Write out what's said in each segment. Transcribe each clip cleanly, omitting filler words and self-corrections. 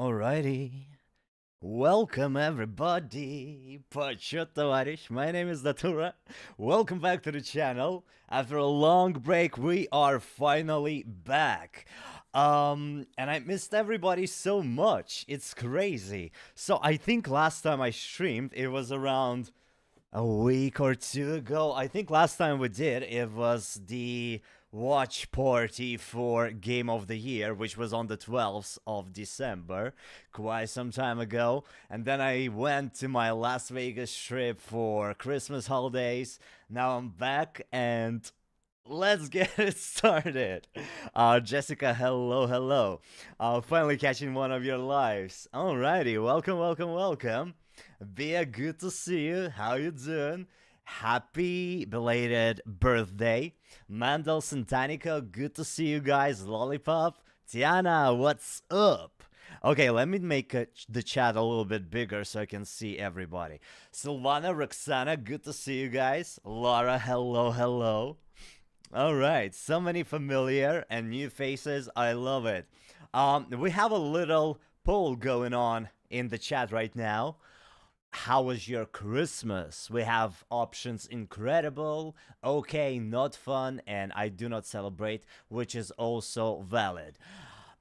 Alrighty. Welcome everybody. Почет, товарищ. My name is Datura. Welcome back to the channel. After a long break, we are finally back. And I missed everybody so much. It's crazy. So I think last time I streamed, it was around a week or two ago. I think last time we did, it was the watch party for Game of the Year, which was on the 12th of December, quite some time ago. And then I went to my Las Vegas trip for Christmas holidays. Now I'm back and let's get it started. Jessica, hello, hello. Finally catching one of your lives. Alrighty, welcome, welcome, welcome. Bea, good to see you. How you doing? Happy belated birthday. Mandel Santanica, good to see you guys. Lollipop. Tiana, what's up? Okay, let me make the chat a little bit bigger so I can see everybody. Silvana, Roxana, good to see you guys. Laura, hello, hello. All right, so many familiar and new faces. I love it. We have a little poll going on in the chat right now. How was your Christmas? We have options incredible, okay, not fun, and I do not celebrate, which is also valid.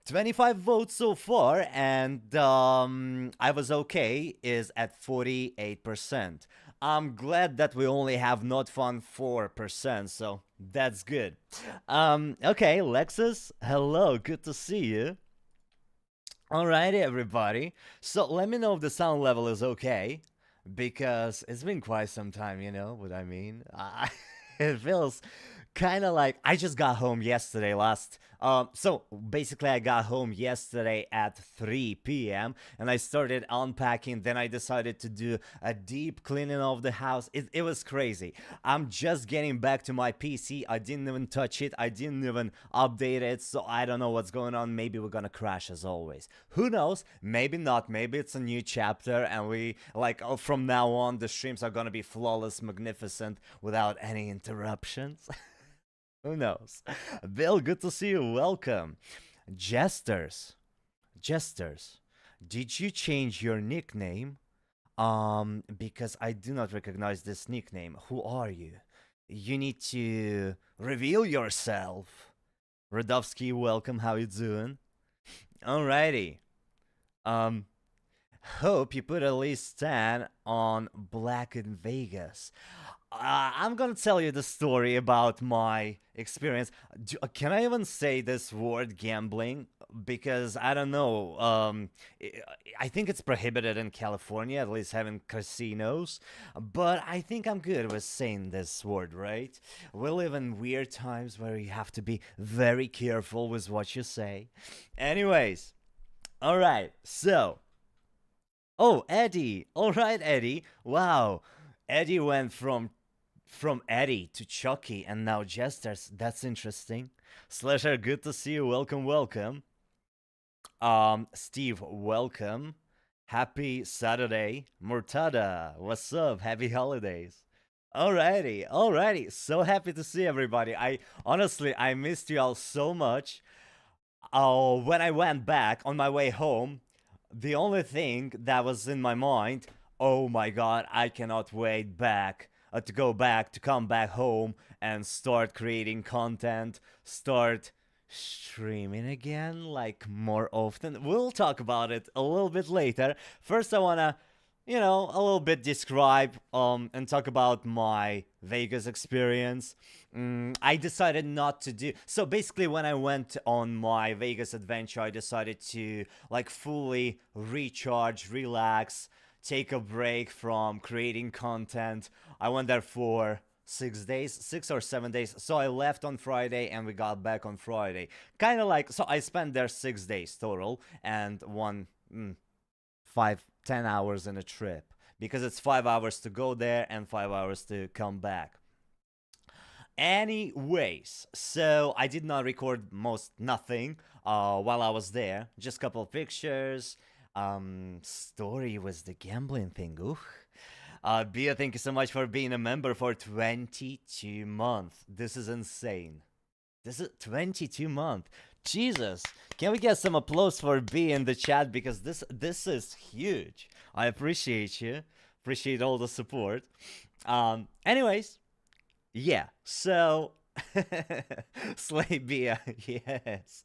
25 votes so far, and I was okay is at 48%. I'm glad that we only have not fun 4%, so that's good. Okay, Lexus, hello, good to see you. Alrighty, everybody. So let me know if the sound level is okay, because it's been quite some time, you know what I mean? It feels kind of like I just got home yesterday so basically I got home yesterday at 3 p.m. and I started unpacking. Then I decided to do a deep cleaning of the house. It was crazy. I'm just getting back to my PC. I didn't even touch it. I didn't even update it. So I don't know what's going on. Maybe we're gonna crash as always. Who knows? Maybe not. Maybe it's a new chapter and we like from now on the streams are gonna be flawless, magnificent, without any interruptions. Who knows? Bill, good to see you. Welcome. Jesters. Jesters. Did you change your nickname? Because I do not recognize this nickname. Who are you? You need to reveal yourself. Radovsky, welcome. How you doing? Alrighty. Um, hope you put at least 10 on Black in Vegas. I'm gonna tell you the story about my experience. Can I even say this word gambling? Because I don't know. I think it's prohibited in California, at least having casinos. But I think I'm good with saying this word, right? We live in weird times where you have to be very careful with what you say. Anyways, all right. So, oh, Eddie. All right, Eddie. Wow. Eddie went from Eddie to Chucky and now Jesters. That's interesting. Slasher, good to see you. Welcome, welcome. Steve, welcome. Happy Saturday. Murtada, what's up? Happy holidays. Alrighty, alrighty. So happy to see everybody. I missed you all so much. Oh, when I went back on my way home, the only thing that was in my mind, oh my god, I cannot wait to go back, to come back home and start creating content, start streaming again, like more often. We'll talk about it a little bit later. First, I wanna, a little bit describe and talk about my Vegas experience. I decided not to do so. Basically, when I went on my Vegas adventure, I decided to like fully recharge, relax, take a break from creating content. I went there for 6 days, 6 or 7 days. So I left on Friday and we got back on Friday. Kind of like, so I spent there 6 days total and 10 hours in a trip because it's 5 hours to go there and 5 hours to come back. Anyways, so I did not record most nothing while I was there. Just a couple of pictures. Story was the gambling thing. Ooh. Bia, thank you so much for being a member for 22 months. This is insane. This is 22 months. Jesus, can we get some applause for B in the chat because this is huge. I appreciate you. Appreciate all the support. Anyways, yeah. So Slay Bia, yes.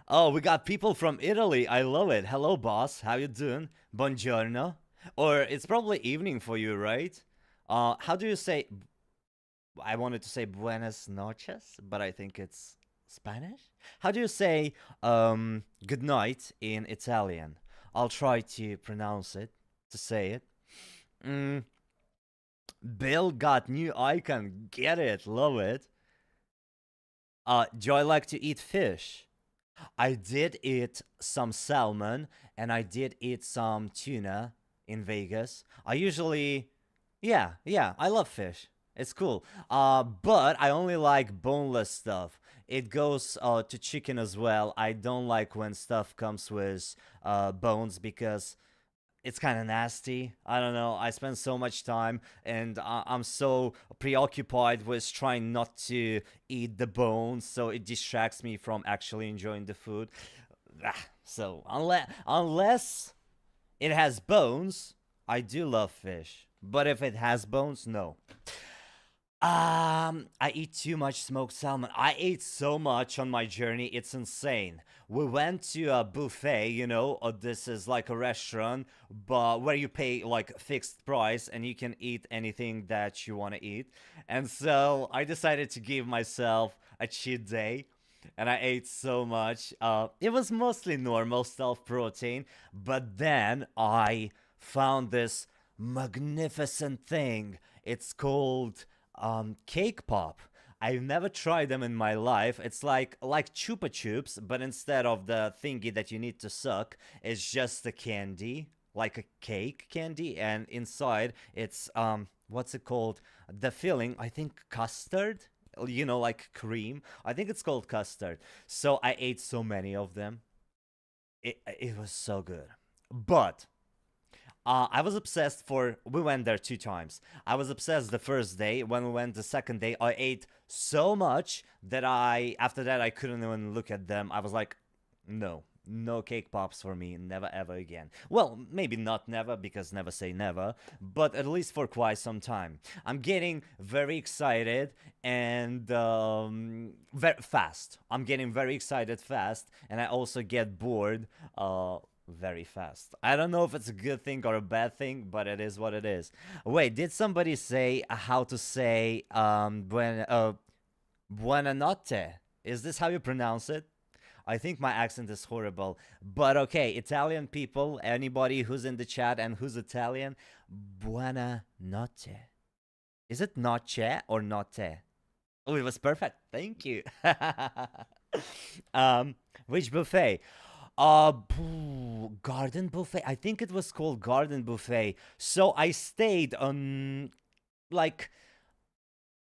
Oh, we got people from Italy. I love it. Hello, boss. How you doing? Buongiorno. Or it's probably evening for you, right? How do you say? I wanted to say buenas noches, but I think it's Spanish. How do you say good night in Italian? I'll try to pronounce it, to say it. Mm, Bill got new icon. Get it. Love it. Do I like to eat fish? I did eat some salmon and I did eat some tuna in Vegas. I usually, yeah, I love fish. It's cool. But I only like boneless stuff. It goes to chicken as well. I don't like when stuff comes with bones because it's kind of nasty. I don't know. I spend so much time and I'm so preoccupied with trying not to eat the bones, so it distracts me from actually enjoying the food. So unless it has bones, I do love fish. But if it has bones, no. I eat too much smoked salmon. I ate so much on my journey, it's insane. We went to a buffet, this is like a restaurant, but where you pay like fixed price and you can eat anything that you want to eat. And so I decided to give myself a cheat day. And I ate so much. It was mostly normal self protein, but then I found this magnificent thing. It's called cake pop. I've never tried them in my life. It's like Chupa Chups, but instead of the thingy that you need to suck, it's just a candy, like a cake candy, and inside it's what's it called? The filling, I think custard. Like cream. I think it's called custard. So I ate so many of them. It was so good. But I was obsessed for. We went there 2 times. I was obsessed the first day. When we went the second day, I ate so much that after that, I couldn't even look at them. I was like, no, no cake pops for me, never ever again. Well, maybe not never because never say never, but at least for quite some time. I'm getting very excited and very fast. I'm getting very excited fast, and I also get bored. Very fast. I don't know if it's a good thing or a bad thing, but it is what it is. Wait, did somebody say how to say buona notte? Is this how you pronounce it? I think my accent is horrible. But okay, Italian people, anybody who's in the chat and who's Italian, buona notte. Is it noche or notte? Oh, it was perfect. Thank you. Which buffet? Garden buffet. I think it was called garden buffet. So I stayed on like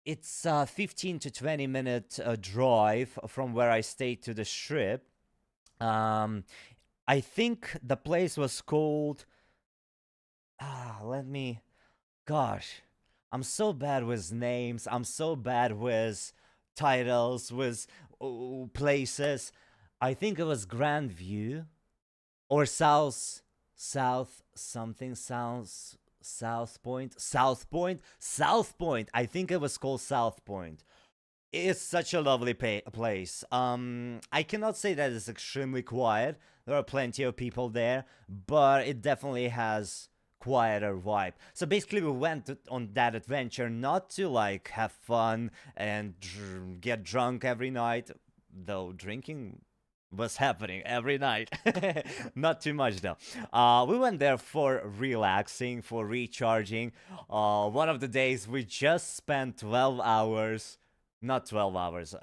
it's a 15 to 20 minute drive from where I stayed to the strip. I think the place was called. Let me. Gosh, I'm so bad with names. I'm so bad with titles, with places. I think it was Grandview or South something South Point, South Point. I think it was called South Point. It's such a lovely place. I cannot say that it's extremely quiet. There are plenty of people there, but it definitely has quieter vibe. So basically, we went on that adventure not to like have fun and get drunk every night, though drinking was happening every night. Not too much though. We went there for relaxing, for recharging. One of the days we just spent 12 hours, not 12 hours,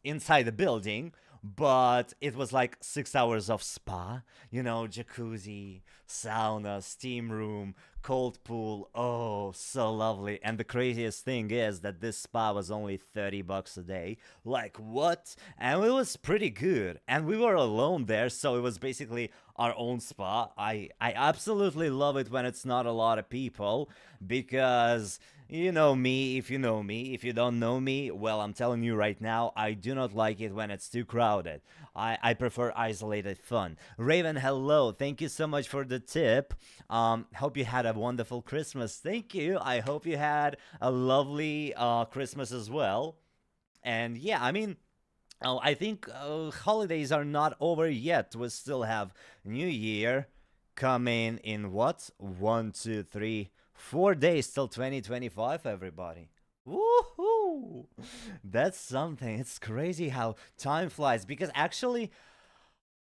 inside the building, but it was like 6 hours of spa, jacuzzi, sauna, steam room, Cold pool. Oh, so lovely. And the craziest thing is that this spa was only 30 bucks a day. Like, what? And it was pretty good. And we were alone there, so it was basically our own spa. I absolutely love it when it's not a lot of people because you know me, if you know me. If you don't know me, well, I'm telling you right now, I do not like it when it's too crowded. I prefer isolated fun. Raven, hello. Thank you so much for the tip. Hope you had a wonderful Christmas. Thank you. I hope you had a lovely Christmas as well. And yeah, I mean, oh, I think holidays are not over yet. We still have New Year coming in what? 1, 2, 3, 4 days till 2025, everybody. Woohoo! That's something. It's crazy how time flies because actually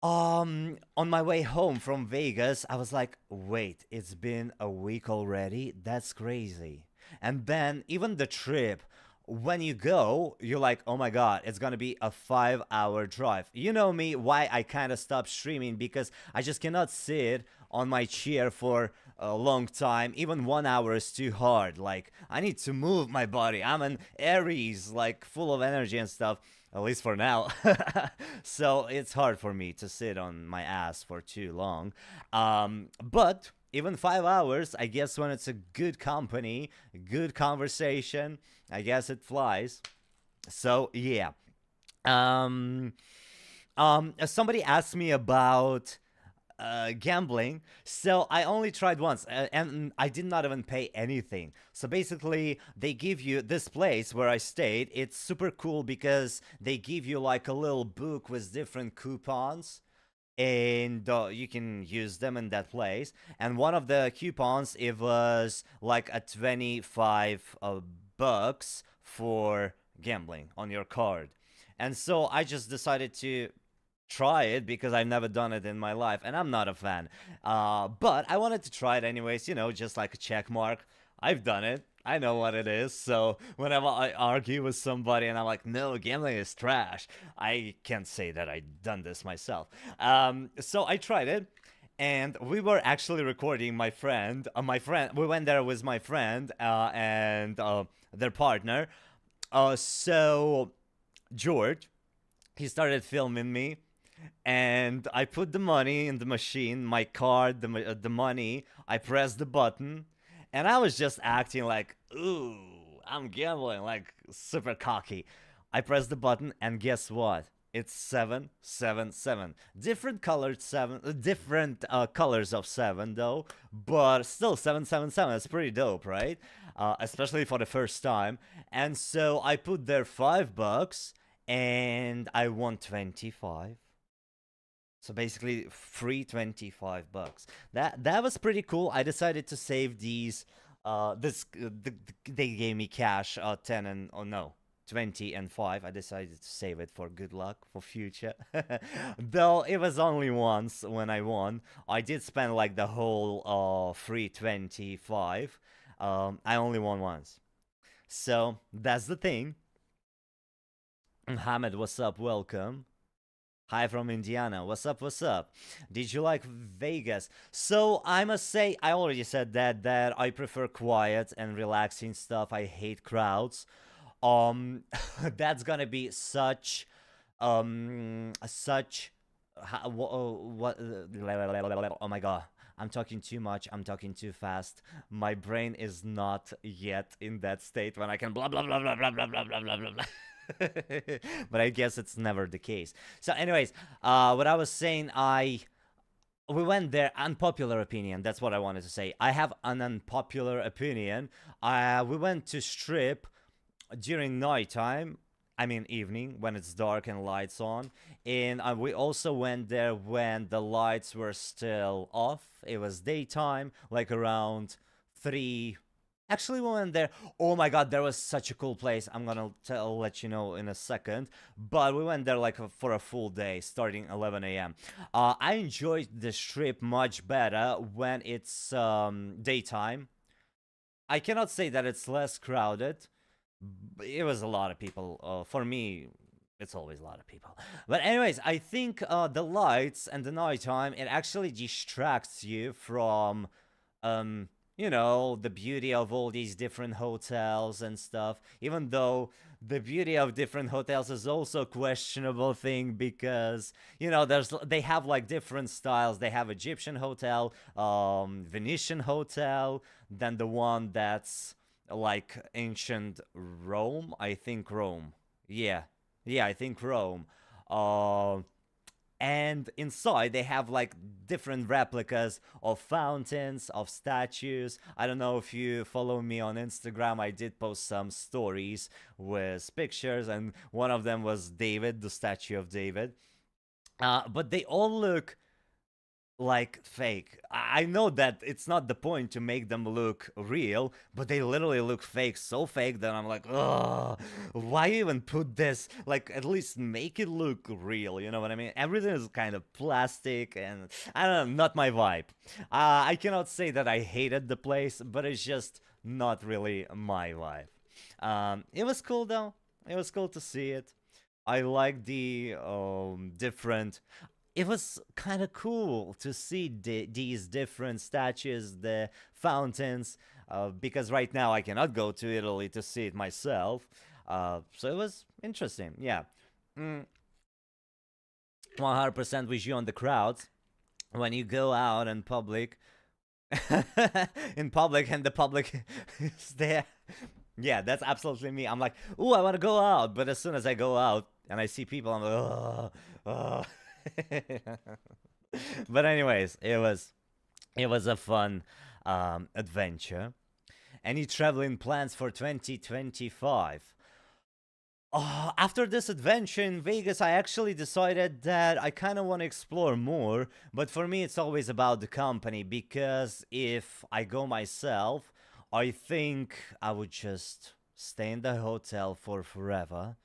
on my way home from Vegas, I was like, wait, it's been a week already? That's crazy. And then even the trip, when you go, you're like, oh my God, it's gonna be a 5 hour drive. You know me, why I kind of stopped streaming because I just cannot sit on my chair for a long time. Even 1 hour is too hard. Like, I need to move my body. I'm an Aries, like, full of energy and stuff at least for now. So it's hard for me to sit on my ass for too long. But even 5 hours, I guess when it's a good company, good conversation, I guess it flies. So yeah. Um, Somebody asked me about gambling. So I only tried once, and I did not even pay anything. So basically, they give you this place where I stayed. It's super cool because they give you like a little book with different coupons. And you can use them in that place. And one of the coupons, it was like a 25 bucks for gambling on your card. And so I just decided to try it because I've never done it in my life and I'm not a fan. But I wanted to try it anyways, you know, just like a check mark. I've done it. I know what it is. So whenever I argue with somebody and I'm like, no, gambling is trash, I can't say that I've done this myself. So I tried it. And we were actually recording we went there with my friend and their partner. So George, he started filming me and I put the money in the machine, my card, the money. I pressed the button, and I was just acting like, ooh, I'm gambling, like super cocky. I pressed the button, and guess what? It's 777. Different colored seven, different colors of seven though, but still 777. It's pretty dope, right? Especially for the first time. And so I put there $5, and I won 25. So basically, free 25 bucks. That was pretty cool. I decided to save these. They gave me cash. 10 and oh no, 20 and 5. I decided to save it for good luck for future. Though it was only once when I won. I did spend like the whole free 25. I only won once. So that's the thing. Mohammed, what's up? Welcome. Hi from Indiana. What's up? What's up? Did you like Vegas? So I must say, I already said that I prefer quiet and relaxing stuff. I hate crowds. That's gonna be such. What? Oh my god. I'm talking too much. I'm talking too fast. My brain is not yet in that state when I can blah blah blah blah blah blah blah blah blah blah. But I guess it's never the case. So, anyways, what I was saying, we went there. Unpopular opinion. That's what I wanted to say. I have an unpopular opinion. We went to strip during nighttime. I mean evening when it's dark and lights on. And we also went there when the lights were still off. It was daytime, like around 3. Actually, we went there. Oh my god, there was such a cool place. I'm gonna let you know in a second. But we went there like for a full day, starting 11 a.m. I enjoyed the strip much better when it's daytime. I cannot say that it's less crowded. It was a lot of people. For me, it's always a lot of people. But anyways, I think the lights and the nighttime, it actually distracts you from the beauty of all these different hotels and stuff. Even though the beauty of different hotels is also a questionable thing because they have like different styles. They have Egyptian hotel, Venetian hotel, then the one that's like ancient Rome. I think Rome. Yeah, yeah, I think Rome. Uh, and inside they have like different replicas of fountains, of statues. I don't know if you follow me on Instagram. I did post some stories with pictures, and one of them was David, the statue of David. But they all look like fake. I know that it's not the point to make them look real, but they literally look fake, so fake that I'm like, oh, why even put this? Like, at least make it look real. You know what I mean? Everything is kind of plastic, and I don't know, not my vibe. I cannot say that I hated the place, but it's just not really my vibe. It was cool though. It was cool to see it. I like the different. It was kind of cool to see these different statues, the fountains, because right now I cannot go to Italy to see it myself. So it was interesting. Yeah. 100% with you on the crowds. When you go out in public, in public, and the public is there. Yeah, that's absolutely me. I'm like, ooh, I want to go out. But as soon as I go out and I see people, I'm like, oh, oh. But anyways, it was a fun adventure. Any traveling plans for 2025? After this adventure in Vegas, I actually decided that I kind of want to explore more. But for me, it's always about the company because if I go myself, I think I would just stay in the hotel for forever.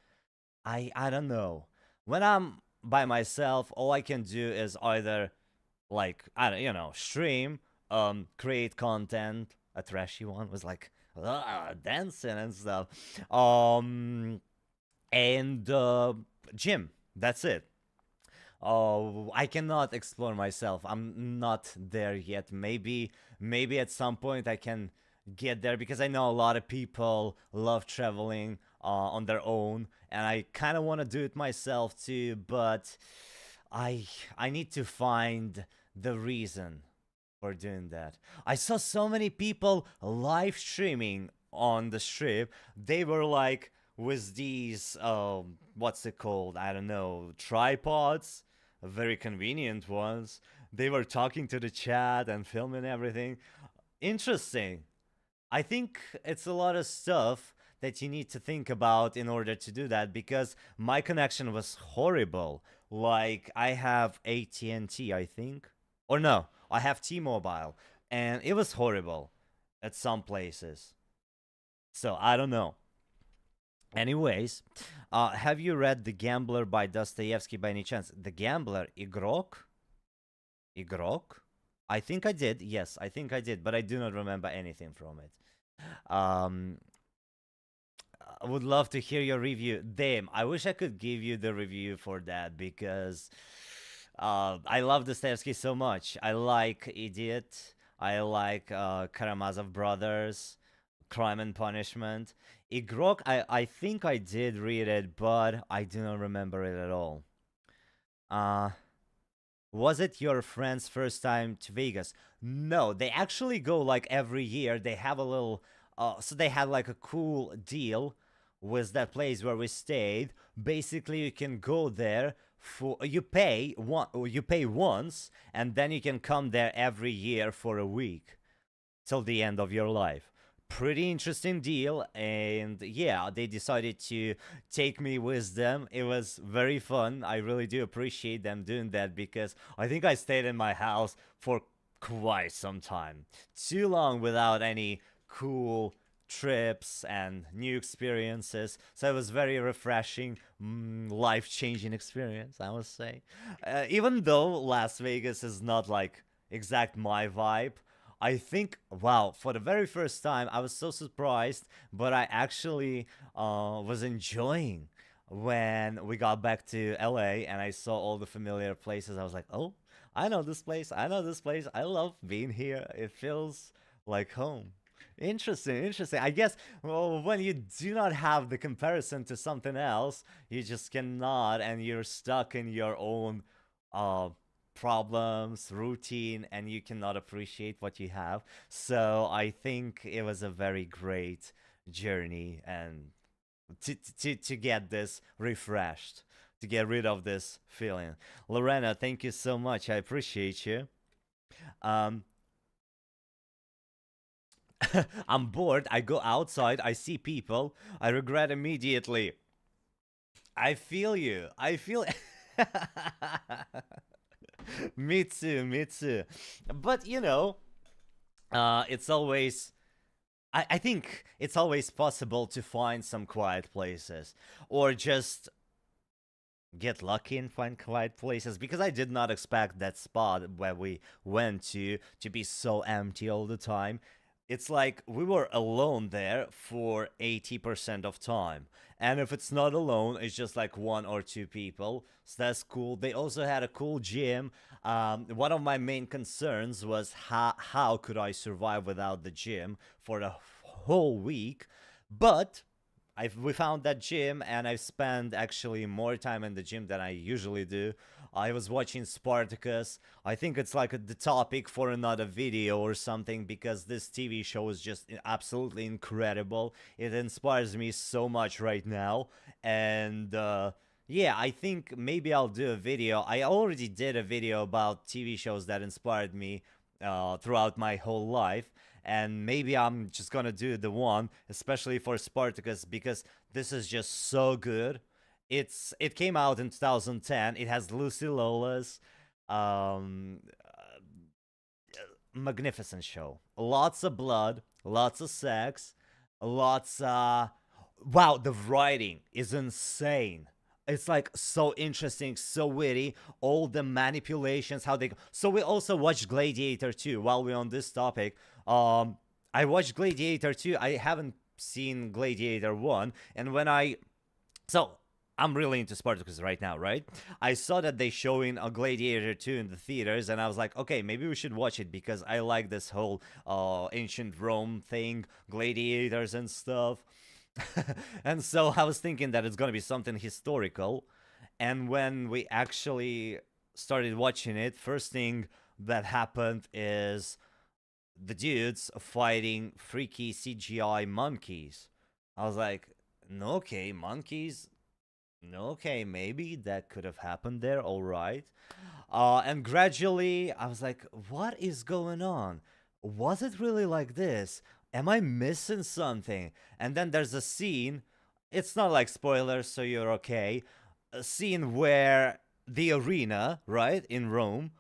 I don't know. When I'm by myself, all I can do is either like I don't stream, create content. A trashy one was like dancing and stuff, and gym. That's it. Oh, I cannot explore myself. I'm not there yet. Maybe at some point I can get there because I know a lot of people love traveling on their own, and I kind of want to do it myself too. But I I need to find the reason for doing that. I saw so many people live streaming on the strip. They were like with these what's it called? I don't know, tripods, very convenient ones. They were talking to the chat and filming everything. Interesting. I think it's a lot of stuff that you need to think about in order to do that because my connection was horrible. Like I have AT&T, I think. Or no, I have T-Mobile and it was horrible at some places. So, I don't know. Anyways, have you read The Gambler by Dostoevsky by any chance? The Gambler, Igrok? Igrok? I think I did. Yes, I think I did, but I do not remember anything from it. Um, I would love to hear your review. Damn, I wish I could give you the review for that because I love Dostoevsky so much. I like Idiot. I like Karamazov Brothers, Crime and Punishment. Igrok, I think I did read it, but I do not remember it at all. Uh, was it your friend's first time to Vegas? No, they actually go like every year. They have a little, so they had like a cool deal with that place where we stayed. Basically, you can go there for you pay once, and then you can come there every year for a week till the end of your life. Pretty interesting deal, and yeah, they decided to take me with them. It was very fun. I really do appreciate them doing that because I think I stayed in my house for quite some time. Too long without any cool trips and new experiences. So it was very refreshing, life changing experience, I must say. Even though Las Vegas is not like exact my vibe, I think, wow, for the very first time, I was so surprised, but I actually was enjoying when we got back to LA and I saw all the familiar places. I was like, oh, I know this place. I know this place. I love being here. It feels like home. Interesting, interesting. I guess, well, when you do not have the comparison to something else, you just cannot, and you're stuck in your own uh problems, routine, and you cannot appreciate what you have. So I think it was a very great journey, and to get this refreshed, to get rid of this feeling. Lorena, thank you so much. I appreciate you. Um, I'm bored. I go outside. I see people. I regret immediately. I feel you. I feel. Me too. Me too. But it's always. I think it's always possible to find some quiet places, or just get lucky and find quiet places, because I did not expect that spot where we went to be so empty all the time. It's like we were alone there for 80% of time. And if it's not alone, it's just like one or two people. So that's cool. They also had a cool gym. One of my main concerns was how could I survive without the gym for the whole week? But we found that gym, and I've spent actually more time in the gym than I usually do. I was watching Spartacus. I think it's like the topic for another video or something, because this TV show is just absolutely incredible. It inspires me so much right now. And yeah, I think maybe I'll do a video. I already did a video about TV shows that inspired me throughout my whole life. And maybe I'm just gonna do the one, especially for Spartacus, because this is just so good. It came out in 2010. It has Lucy Lawless, um, magnificent show. Lots of blood, lots of sex, lots. Wow, the writing is insane. It's like so interesting, so witty. All the manipulations, how they. So we also watched Gladiator 2. While we're on this topic, I watched Gladiator 2. I haven't seen Gladiator 1, and when I so I'm really into Spartacus right now, right? I saw that they showing a Gladiator 2 in the theaters, and I was like, okay, maybe we should watch it, because I like this whole ancient Rome thing, gladiators and stuff. And so I was thinking that it's gonna be something historical. And when we actually started watching it, first thing that happened is the dudes fighting freaky CGI monkeys. I was like, no, okay, monkeys. No, okay, maybe that could have happened there. All right. And gradually, I was like, what is going on? Was it really like this? Am I missing something? And then there's a scene. It's not like spoilers, so you're okay. A scene where the arena, right, in Rome,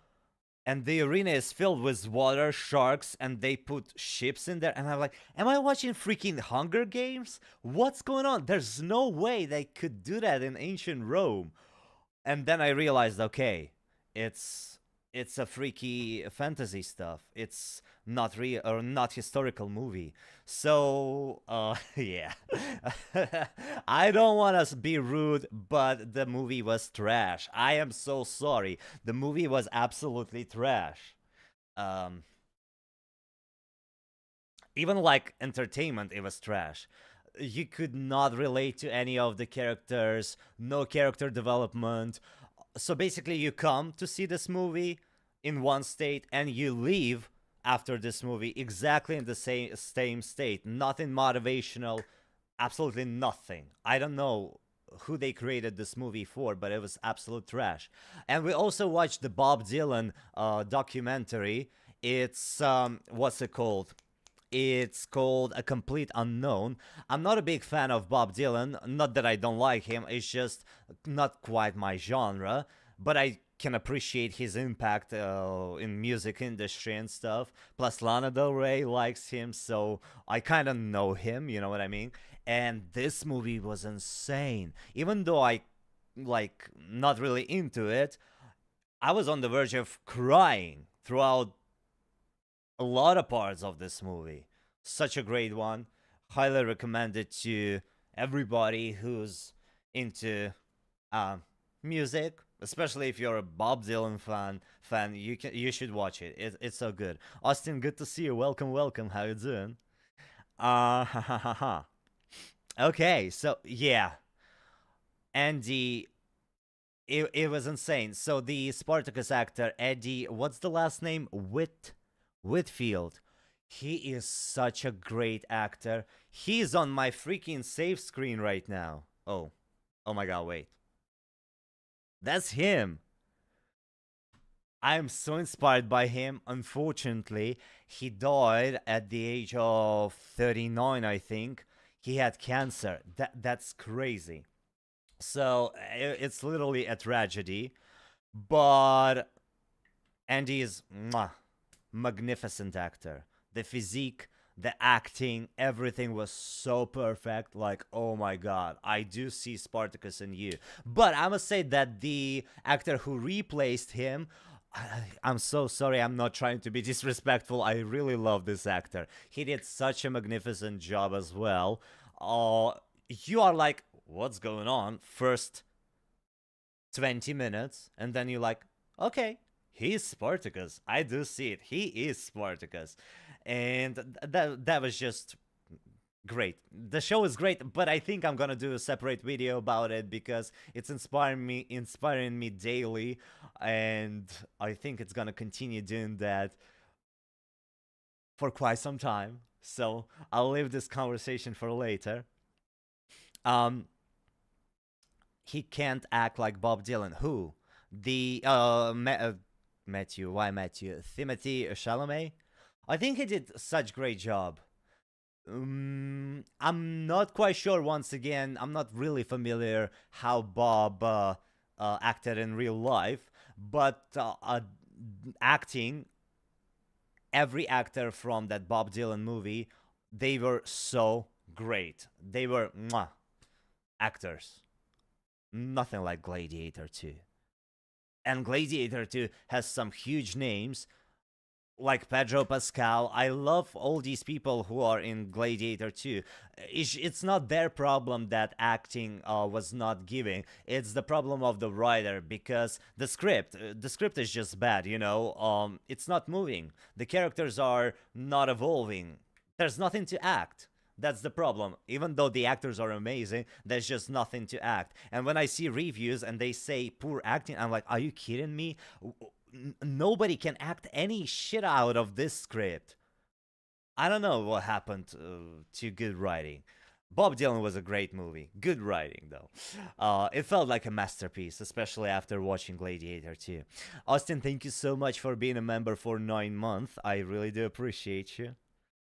and the arena is filled with water, sharks, and they put ships in there. And I'm like, am I watching freaking Hunger Games? What's going on? There's no way they could do that in ancient Rome. And then I realized, okay, it's it's a freaky fantasy stuff. It's not real or not historical movie. So yeah, I don't want to be rude, but the movie was trash. I am so sorry. The movie was absolutely trash. Um, Even like entertainment, it was trash. You could not relate to any of the characters. No character development. So basically, you come to see this movie in one state, and you leave after this movie exactly in the same state. Nothing motivational, absolutely nothing. I don't know who they created this movie for, but it was absolute trash. And we also watched the Bob Dylan documentary. It's what's it called? It's called A Complete Unknown. I'm not a big fan of Bob Dylan. Not that I don't like him, it's just not quite my genre. But I can appreciate his impact in music industry and stuff. Plus, Lana Del Rey likes him, so I kind of know him. You know what I mean? And this movie was insane. Even though I like not really into it, I was on the verge of crying throughout a lot of parts of this movie. Such a great one. Highly recommend it to everybody who's into uh, music. Especially if you're a Bob Dylan fan, you should watch it. It's so good. Austin, good to see you. Welcome, welcome. How you doing? Ha ha ha ha. Okay, so yeah, Andy, it was insane. So the Spartacus actor Eddie, what's the last name? Whitfield. He is such a great actor. He's on my freaking save screen right now. Oh my god, wait. That's him. I'm so inspired by him. Unfortunately, he died at the age of 39, I think. He had cancer. That's crazy. So it's literally a tragedy. But Andy is magnificent actor. The physique, the acting, everything was so perfect. Like, oh my god, I do see Spartacus in you. But I must say that the actor who replaced him, I'm so sorry, I'm not trying to be disrespectful. I really love this actor. He did such a magnificent job as well. You are like, what's going on? First 20 minutes, and then you're like, okay, he's Spartacus. I do see it. He is Spartacus. And that was just great. The show is great, but I think I'm gonna do a separate video about it because it's inspiring me daily, and I think it's gonna continue doing that for quite some time. So I'll leave this conversation for later. Um, he can't act like Bob Dylan. Who? The Matthew? Why Matthew? Timothy Chalamet. I think he did such great job. I'm not quite sure. Once again, I'm not really familiar how Bob acted in real life, but acting, every actor from that Bob Dylan movie, they were so great. They were actors. Nothing like Gladiator 2. And Gladiator 2 has some huge names like Pedro Pascal. I love all these people who are in Gladiator 2. It's not their problem that acting was not giving. It's the problem of the writer because the script is just bad, you know. It's not moving. The characters are not evolving. There's nothing to act. That's the problem. Even though the actors are amazing, there's just nothing to act. And when I see reviews and they say poor acting, I'm like, are you kidding me? Nobody can act any shit out of this script. I don't know what happened to good writing. Bob Dylan was a great movie. Good writing, though. It felt like a masterpiece, especially after watching Gladiator 2. Austin, thank you so much for being a member for 9 months. I really do appreciate you.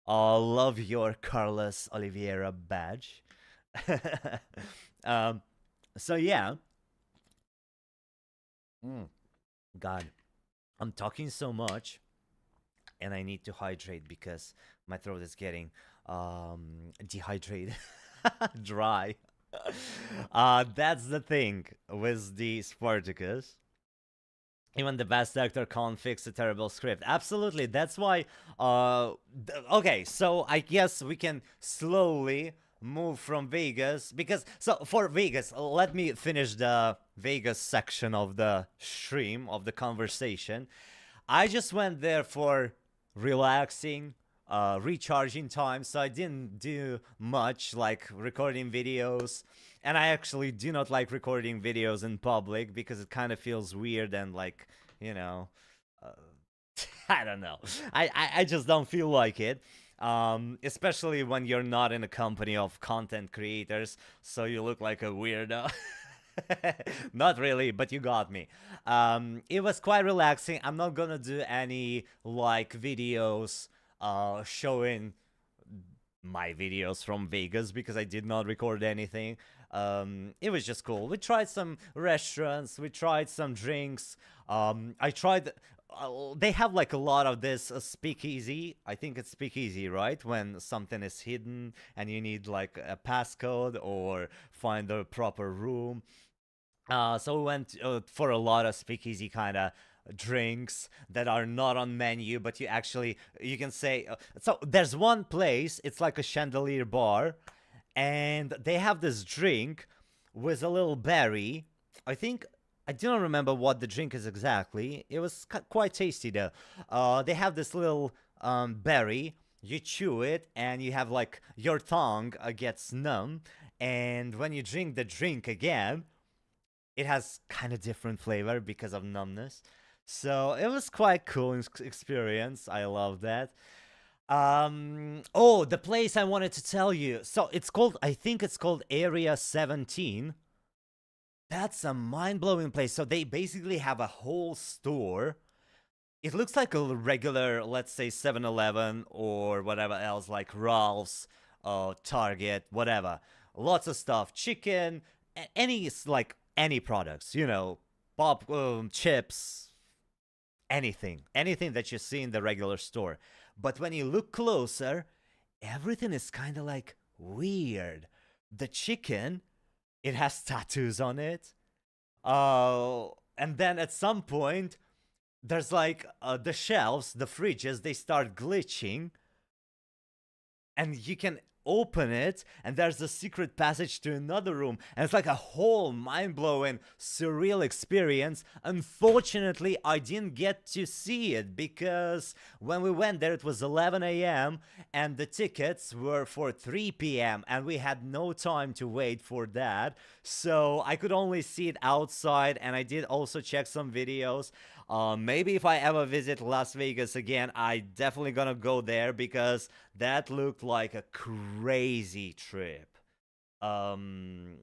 Love your Carlos Oliveira badge. um, so yeah. God, I'm talking so much, and I need to hydrate because my throat is getting dehydrated, dry. That's the thing with the Spartacus. Even the best actor can't fix a terrible script. Absolutely. That's why. Okay, so I guess we can slowly move from Vegas because. So for Vegas, let me finish the Vegas section of the stream of the conversation. I just went there for relaxing, recharging time, so I didn't do much like recording videos. And I actually do not like recording videos in public because it kind of feels weird and like, you know, uh, I don't know. I just don't feel like it. Especially when you're not in a company of content creators, so you look like a weirdo. Not really, but you got me. It was quite relaxing. I'm not gonna do any like videos showing my videos from Vegas because I did not record anything. It was just cool. We tried some restaurants, we tried some drinks. I tried. They have like a lot of this speakeasy. I think it's speakeasy, right? When something is hidden and you need like a passcode or find the proper room. So we went for a lot of speakeasy kind of drinks that are not on menu, but you can say. So there's one place. It's like a chandelier bar, and they have this drink with a little berry. I think I do not remember what the drink is exactly. It was quite tasty though. They have this little berry. You chew it, and you have like your tongue gets numb. And when you drink the drink again, it has kind of different flavor because of numbness. So it was quite cool experience. I love that. Oh, the place I wanted to tell you. So it's called, I think it's called Area 17. That's a mind-blowing place. So they basically have a whole store. It looks like a regular, let's say 7-Eleven or whatever else, like Ralph's, Target, whatever. Lots of stuff, chicken, any like any products, pop, chips, anything that you see in the regular store. But when you look closer, everything is kind of like weird. The chicken, it has tattoos on it. And then at some point, there's like the shelves, the fridges, they start glitching, and you can open it, and there's a secret passage to another room, and it's like a whole mind-blowing surreal experience. Unfortunately, I didn't get to see it because when we went there it was 11 a.m. and the tickets were for 3 p.m. and we had no time to wait for that, so I could only see it outside. And I did also check some videos. Maybe if I ever visit Las Vegas again, I definitely gonna go there because that looked like a crazy trip. Um,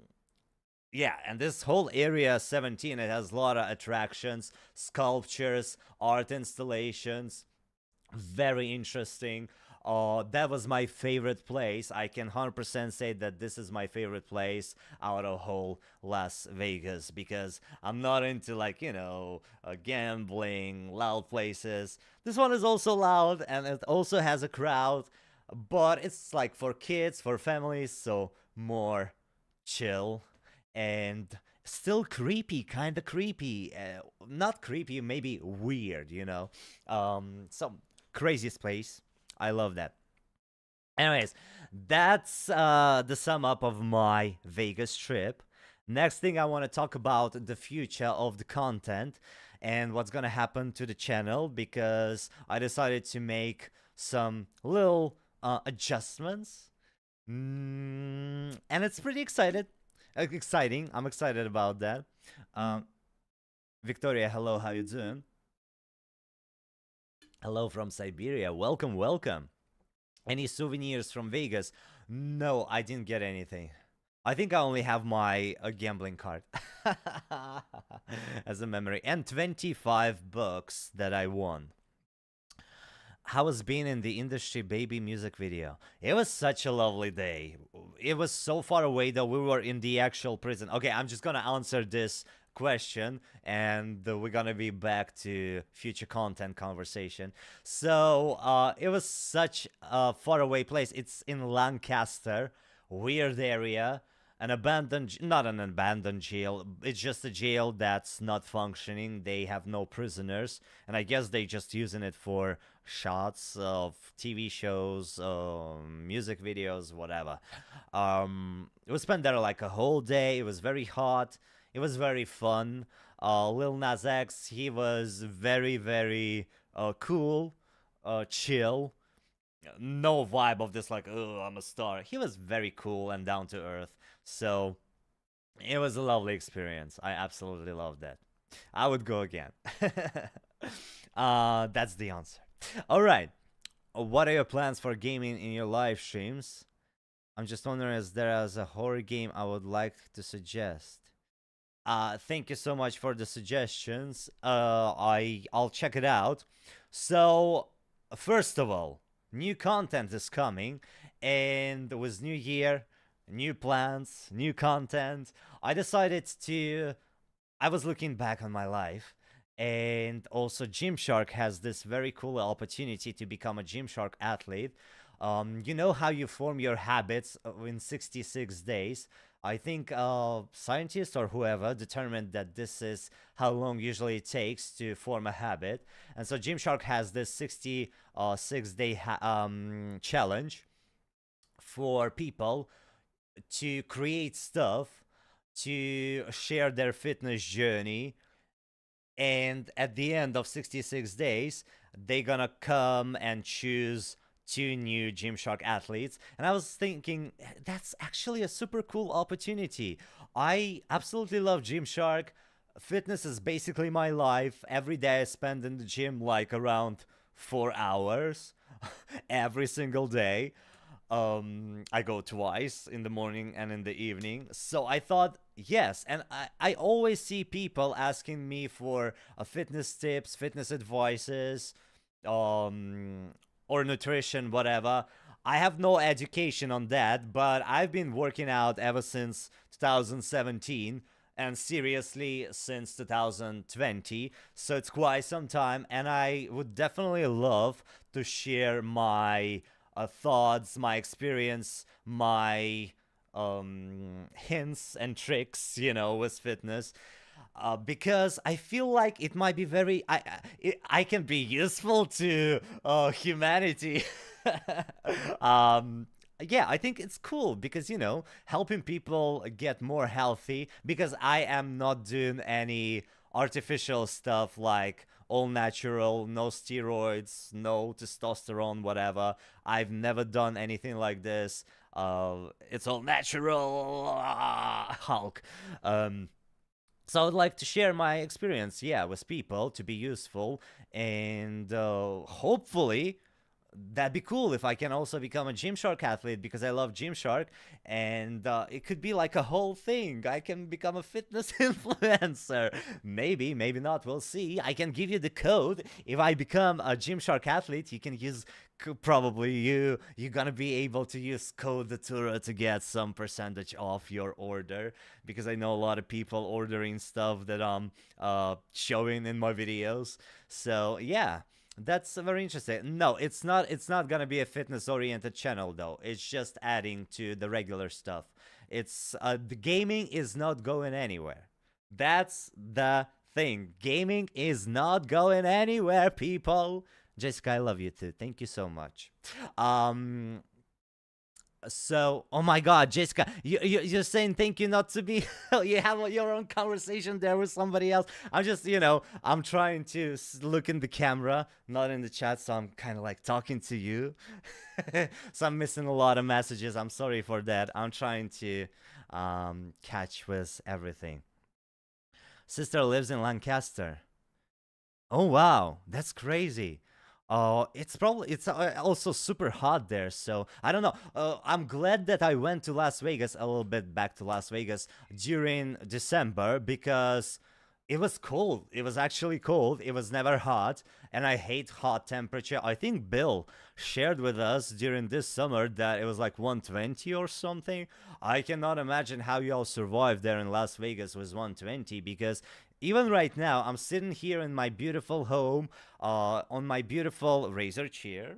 yeah, and this whole area 17, it has a lot of attractions, sculptures, art installations. Very interesting. That was my favorite place. I can 100% say that this is my favorite place out of whole Las Vegas because I'm not into like, gambling, loud places. This one is also loud and it also has a crowd, but it's like for kids, for families, so more chill and still creepy, kind of creepy. Not creepy, maybe weird. So craziest place. I love that. Anyways, that's the sum up of my Vegas trip. Next thing I want to talk about the future of the content and what's gonna happen to the channel because I decided to make some little adjustments, and it's pretty exciting. I'm excited about that. Um, Victoria, hello, how you doing? Hello from Siberia. Welcome, welcome. Any souvenirs from Vegas? No, I didn't get anything. I think I only have my gambling card as a memory and 25 bucks that I won. How was being in the industry baby music video? It was such a lovely day. It was so far away though. We were in the actual prison. Okay, I'm just gonna answer this question and we're gonna be back to future content conversation. So it was such a far away place. It's in Lancaster, weird area, an abandoned, not an abandoned jail, it's just a jail that's not functioning. They have no prisoners, and I guess they just using it for shots of TV shows, music videos, whatever. We spent there like a whole day. It was very hot. It was very fun. Lil Nas X, he was very, very cool, chill. No vibe of this like, oh, I'm a star. He was very cool and down to earth. So it was a lovely experience. I absolutely loved that. I would go again. That's the answer. All right. What are your plans for gaming in your live streams? I'm just wondering if there is a horror game I would like to suggest. Thank you so much for the suggestions. I'll check it out. So, first of all, new content is coming, and with New Year, new plans, new content. I was looking back on my life, and also Gymshark has this very cool opportunity to become a Gymshark athlete. You know how you form your habits in 66 days. I think scientists or whoever determined that this is how long usually it takes to form a habit. And so Gymshark has this 66-day challenge for people to create stuff, to share their fitness journey, And at the end of 66 days, they gonna come and choose two new Gymshark athletes. And I was thinking, that's actually a super cool opportunity. I absolutely love Gymshark. Fitness is basically my life. Every day I spend in the gym like around 4 hours every single day. I go twice in the morning and in the evening. So I thought, yes. And I always see people asking me for fitness tips, fitness advices, um, or nutrition, whatever. I have no education on that, but I've been working out ever since 2017 and seriously since 2020. So it's quite some time, and I would definitely love to share my thoughts, my experience, my hints and tricks, with fitness. Because I feel like it might be very, I can be useful to humanity. Yeah, I think it's cool because helping people get more healthy, because I am not doing any artificial stuff like all natural, no steroids, no testosterone, whatever. I've never done anything like this. It's all natural, Hulk. So I'd like to share my experience, yeah, with people to be useful, and hopefully that'd be cool if I can also become a Gymshark athlete, because I love Gymshark, and it could be like a whole thing. I can become a fitness influencer. Maybe, maybe not. We'll see. I can give you the code. If I become a Gymshark athlete, you can use probably you're gonna be able to use code Datura to get some percentage off your order, because I know a lot of people ordering stuff that I'm showing in my videos. So yeah, that's very interesting. No, it's not gonna be a fitness oriented channel though. It's just adding to the regular stuff. It's the gaming is not going anywhere. That's the thing. Gaming is not going anywhere, people. Jessica, I love you too. Thank you so much. Um, so, oh my God, Jessica, you're saying thank you not to be. You have your own conversation there with somebody else. I'm just, I'm trying to look in the camera, not in the chat, so I'm kind of like talking to you. So I'm missing a lot of messages. I'm sorry for that. I'm trying to catch with everything. Sister lives in Lancaster. Oh wow, that's crazy. It's also super hot there, so I don't know. I'm glad that I went to Las Vegas, a little bit back to Las Vegas during December, because it was cold. It was actually cold. It was never hot, and I hate hot temperature. I think Bill shared with us during this summer that it was like 120 or something. I cannot imagine how y'all survived there in Las Vegas with 120, because even right now, I'm sitting here in my beautiful home, on my beautiful razor chair,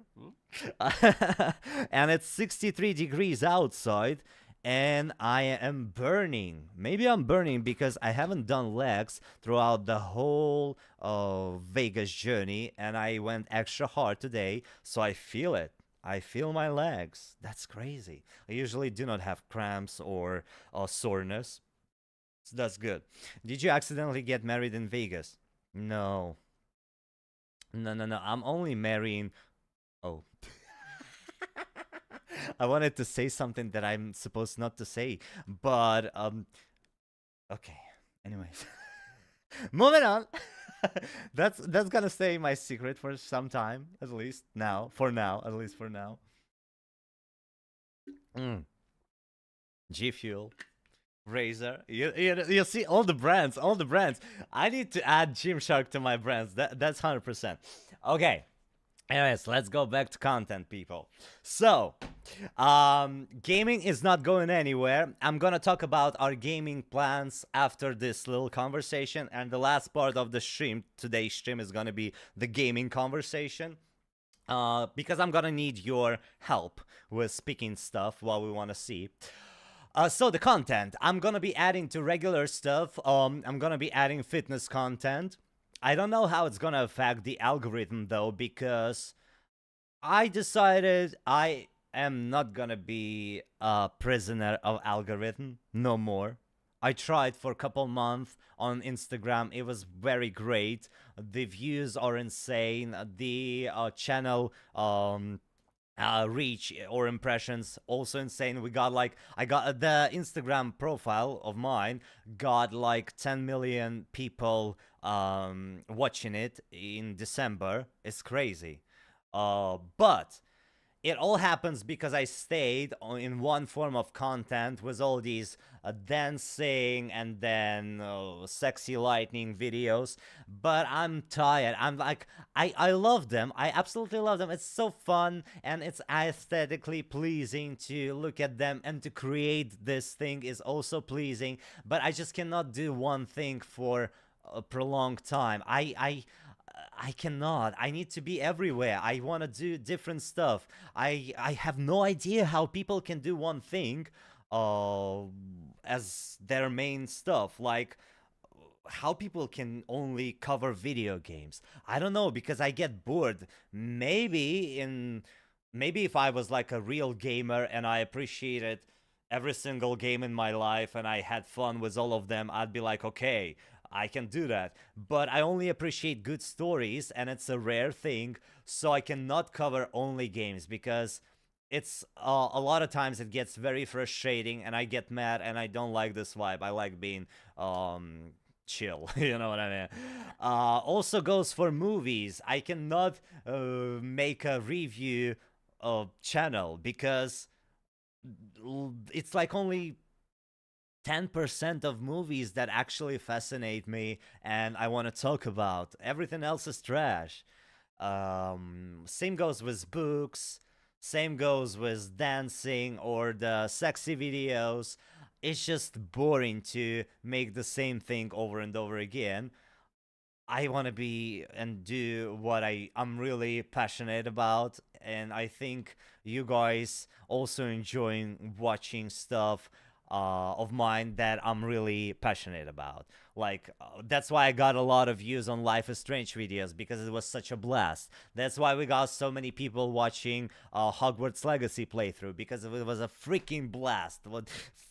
and it's 63 degrees outside, and I am burning. Maybe I'm burning because I haven't done legs throughout the whole Vegas journey, and I went extra hard today, so I feel it. I feel my legs. That's crazy. I usually do not have cramps or soreness. So that's good. Did you accidentally get married in Vegas? No. No, no, no. I'm only marrying. Oh. I wanted to say something that I'm supposed not to say, but okay. Anyways. Moving on. That's gonna stay my secret for some time, at least now. For now, at least for now. Mm. G Fuel. Razer. You see all the brands, all the brands. I need to add Gymshark to my brands. That's 100%. Okay. Anyways, let's go back to content, people. So, gaming is not going anywhere. I'm gonna talk about our gaming plans after this little conversation, and the last part of the stream, today's stream, is gonna be the gaming conversation. Because I'm gonna need your help with speaking stuff while we wanna see. So the content I'm gonna be adding to regular stuff. I'm gonna be adding fitness content. I don't know how it's gonna affect the algorithm though, because I decided I am not gonna be a prisoner of algorithm no more. I tried for a couple months on Instagram. It was very great. The views are insane. The channel reach or impressions also insane. We got like, I got the Instagram profile of mine got like 10 million people watching it in December. It's crazy. But it all happens because I stayed in one form of content with all these dancing and then sexy lightning videos. But I'm tired. I'm like, I love them. I absolutely love them. It's so fun and it's aesthetically pleasing to look at them, and to create this thing is also pleasing. But I just cannot do one thing for a prolonged time. I cannot. I need to be everywhere. I want to do different stuff. I have no idea how people can do one thing uh as their main stuff. Like how people can only cover video games. I don't know, because I get bored. Maybe if I was like a real gamer and I appreciated every single game in my life and I had fun with all of them, I'd be like, okay, I can do that. But I only appreciate good stories, and it's a rare thing, so I cannot cover only games because it's a lot of times it gets very frustrating and I get mad and I don't like this vibe. I like being chill. You know what I mean? Also goes for movies. I cannot make a review channel because it's like only 10% of movies that actually fascinate me and I want to talk about. Everything else is trash. Same goes with books. Same goes with dancing or the sexy videos. It's just boring to make the same thing over and over again. I want to be and do what I'm really passionate about, and I think you guys also enjoying watching stuff of mine that I'm really passionate about. Like that's why I got a lot of views on Life is Strange videos, because it was such a blast. That's why we got so many people watching Hogwarts Legacy playthrough, because it was a freaking blast. What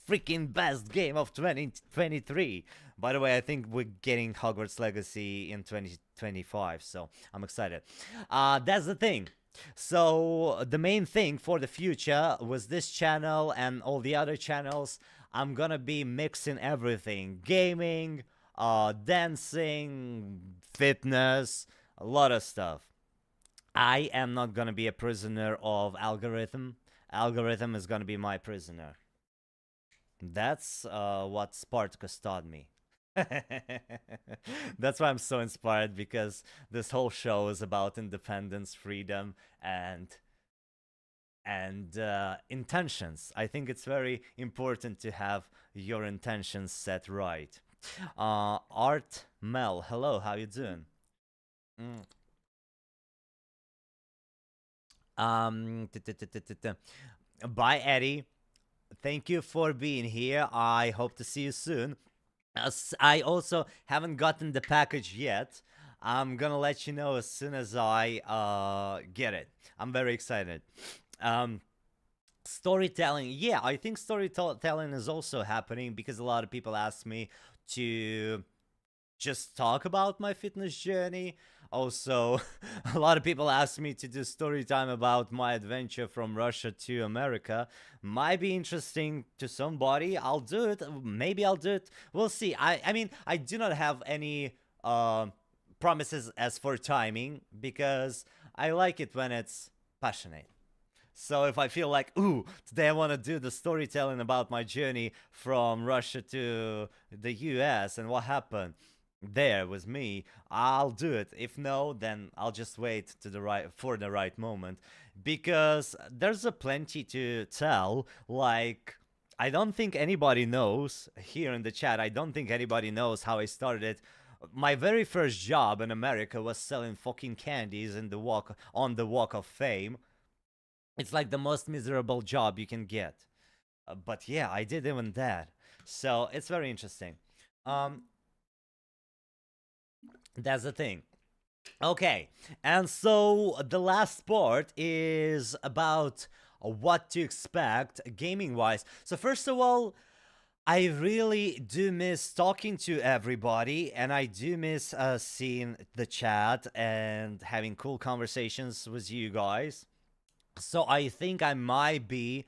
freaking best game of 2023. By the way, I think we're getting Hogwarts Legacy in 2025, so I'm excited. That's the thing. So the main thing for the future was this channel and all the other channels. I'm gonna be mixing everything: gaming, dancing, fitness, a lot of stuff. I am not gonna be a prisoner of algorithm. Algorithm is gonna be my prisoner. That's what Spartacus taught me. That's why I'm so inspired, because this whole show is about independence, freedom, and intentions. I think it's very important to have your intentions set right. Art Mel, hello, how you doing? Mm. Bye, Eddie. Thank you for being here. I hope to see you soon. I also haven't gotten the package yet. I'm gonna let you know as soon as I get it. I'm very excited. Um, Storytelling, yeah, I think storytelling is also happening, because a lot of people ask me to just talk about my fitness journey. Also, a lot of people ask me to do story time about my adventure from Russia to America. Might be interesting to somebody. I'll do it. Maybe I'll do it. We'll see. I mean, I do not have any promises as for timing, because I like it when it's passionate. So if I feel like, ooh, today I want to do the storytelling about my journey from Russia to the US and what happened there with me, I'll do it. If no, then I'll just wait to the right for the right moment, because there's a plenty to tell. Like, I don't think anybody knows here in the chat. I don't think anybody knows how I started. My very first job in America was selling fucking candies in the walk of fame. It's like the most miserable job you can get. But yeah, I did even that. So it's very interesting. Um, that's the thing. Okay, and so the last part is about what to expect gaming wise. So, first of all, I really do miss talking to everybody, and I do miss seeing the chat and having cool conversations with you guys. So I think I might be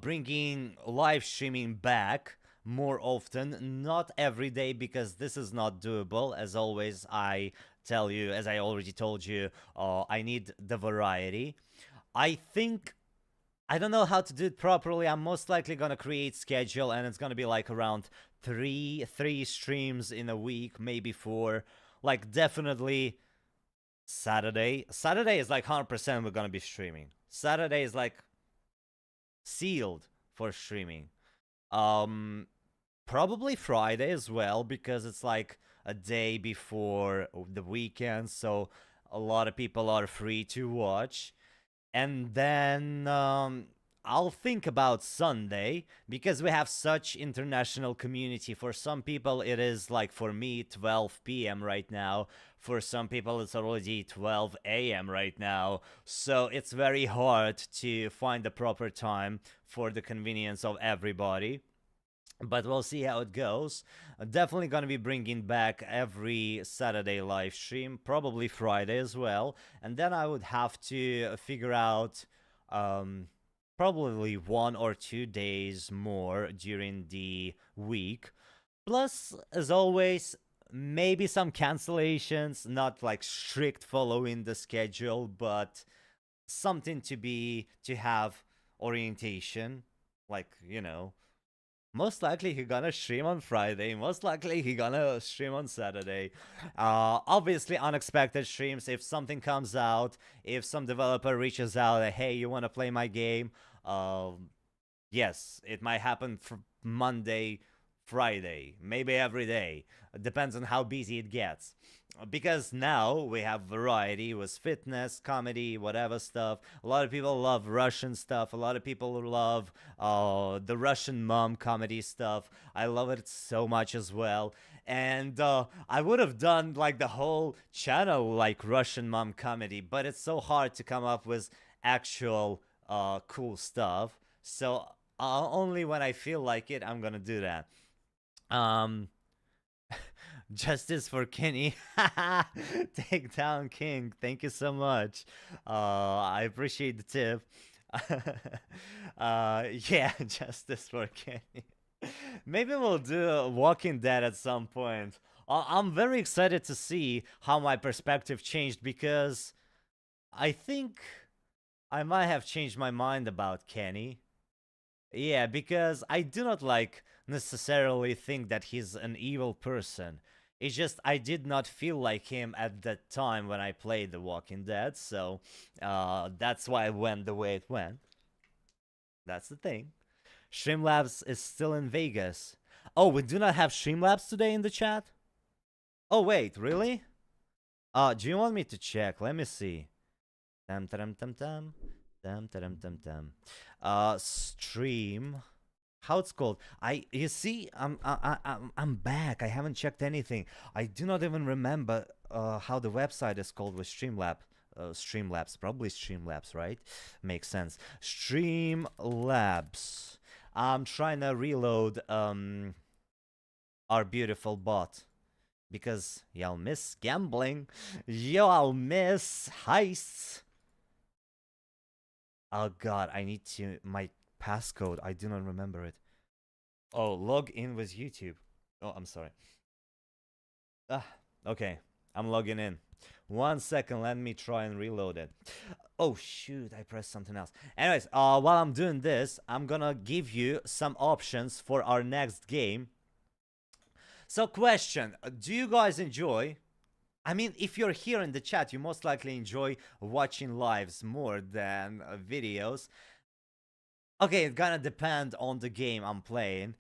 bringing live streaming back more often, not every day because this is not doable. As always, I tell you, as I already told you, I need the variety. I think I don't know how to do it properly. I'm most likely gonna create schedule, and it's gonna be like around three streams in a week, maybe four. Like definitely Saturday. Saturday is like 100% we're gonna be streaming. Saturday is like sealed for streaming. Um, Probably Friday as well because it's like a day before the weekend, so a lot of people are free to watch. And then I'll think about Sunday because we have such international community. For some people, it is like for me 12 p.m. right now. For some people, it's already 12 a.m. right now. So it's very hard to find the proper time for the convenience of everybody, but we'll see how it goes. Definitely gonna be bringing back every Saturday live stream, probably Friday as well, and then I would have to figure out um, probably 1 or 2 days more during the week. Plus, as always, maybe some cancellations, not like strict following the schedule, but something to have orientation, like most likely he gonna stream on Friday. Most likely he gonna stream on Saturday. Obviously unexpected streams. If something comes out, if some developer reaches out, hey, you wanna play my game? Yes, it might happen Monday, Friday, maybe every day. It depends on how busy it gets. Because now we have variety with fitness, comedy, whatever stuff. A lot of people love Russian stuff. A lot of people love the Russian mom comedy stuff. I love it so much as well. And I would have done like the whole channel like Russian mom comedy, but it's so hard to come up with actual cool stuff. So only when I feel like it, I'm gonna do that. Um, Justice for Kenny. Take down King. Thank you so much. I appreciate the tip. Yeah, justice for Kenny. Maybe we'll do Walking Dead at some point. I'm very excited to see how my perspective changed because I think I might have changed my mind about Kenny. Yeah, because I do not like necessarily think that he's an evil person. It's just I did not feel like him at that time when I played The Walking Dead, so that's why it went the way it went. That's the thing. Streamlabs is still in Vegas. Oh, we do not have Streamlabs today in the chat? Oh wait, really? Do you want me to check? Let me see. Tam tam tam tam. Tam tam tam tam. Stream. How it's called? You see, I'm back. I haven't checked anything. I do not even remember how the website is called with Streamlabs, probably Streamlabs, right? Makes sense. Streamlabs. I'm trying to reload our beautiful bot because y'all miss gambling, y'all miss heists. Oh god, I need to my passcode. I do not remember it. Oh, log in with YouTube. Oh, I'm sorry. Ah, okay. I'm logging in. 1 second, let me try and reload it. Oh shoot, I pressed something else. Anyways, while I'm doing this, I'm gonna give you some options for our next game. So question, do you guys enjoy? I mean, if you're here in the chat, you most likely enjoy watching lives more than videos. Okay, it's gonna depend on the game I'm playing.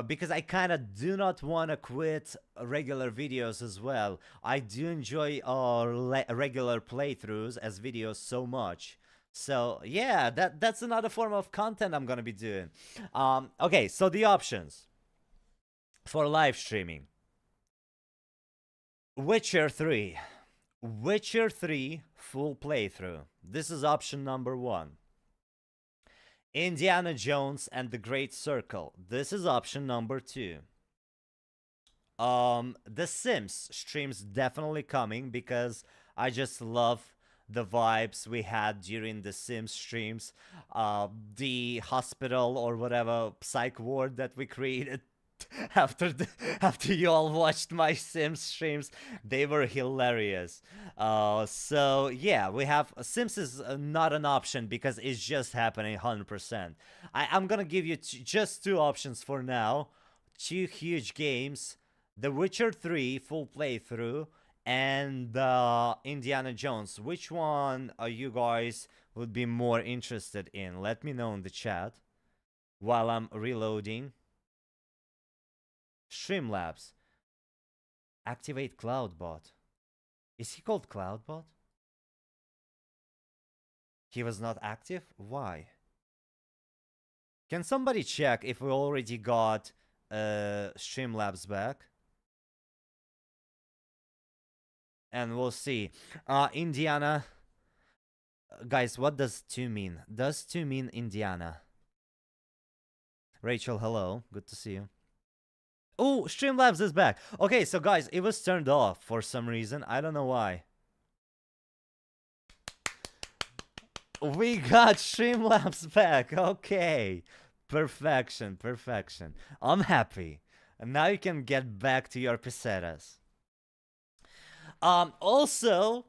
Because I kind of do not want to quit regular videos as well. I do enjoy regular playthroughs as videos so much. So yeah, that's another form of content I'm gonna be doing. Okay, so the options for live streaming: Witcher 3, Witcher 3 full playthrough. This is option number one. Indiana Jones and the Great Circle. This is option number 2. The Sims streams definitely coming because I just love the vibes we had during the Sims streams. The hospital or whatever psych ward that we created after after you all watched my Sims streams, they were hilarious. So yeah, we have Sims is not an option because it's just happening 100%. I'm gonna give you just two options for now, two huge games: The Witcher 3 full playthrough and Indiana Jones. Which one are you guys would be more interested in? Let me know in the chat while I'm reloading. Streamlabs. Activate Cloudbot. Is he called Cloudbot? He was not active? Why? Can somebody check if we already got Streamlabs back? And we'll see. Indiana. Guys, what does 2 mean? Does 2 mean Indiana? Rachel, hello. Good to see you. Oh, Streamlabs is back. Okay, so guys, it was turned off for some reason. I don't know why. We got Streamlabs back. Okay. Perfection, perfection. I'm happy. And now you can get back to your pesetas. Also,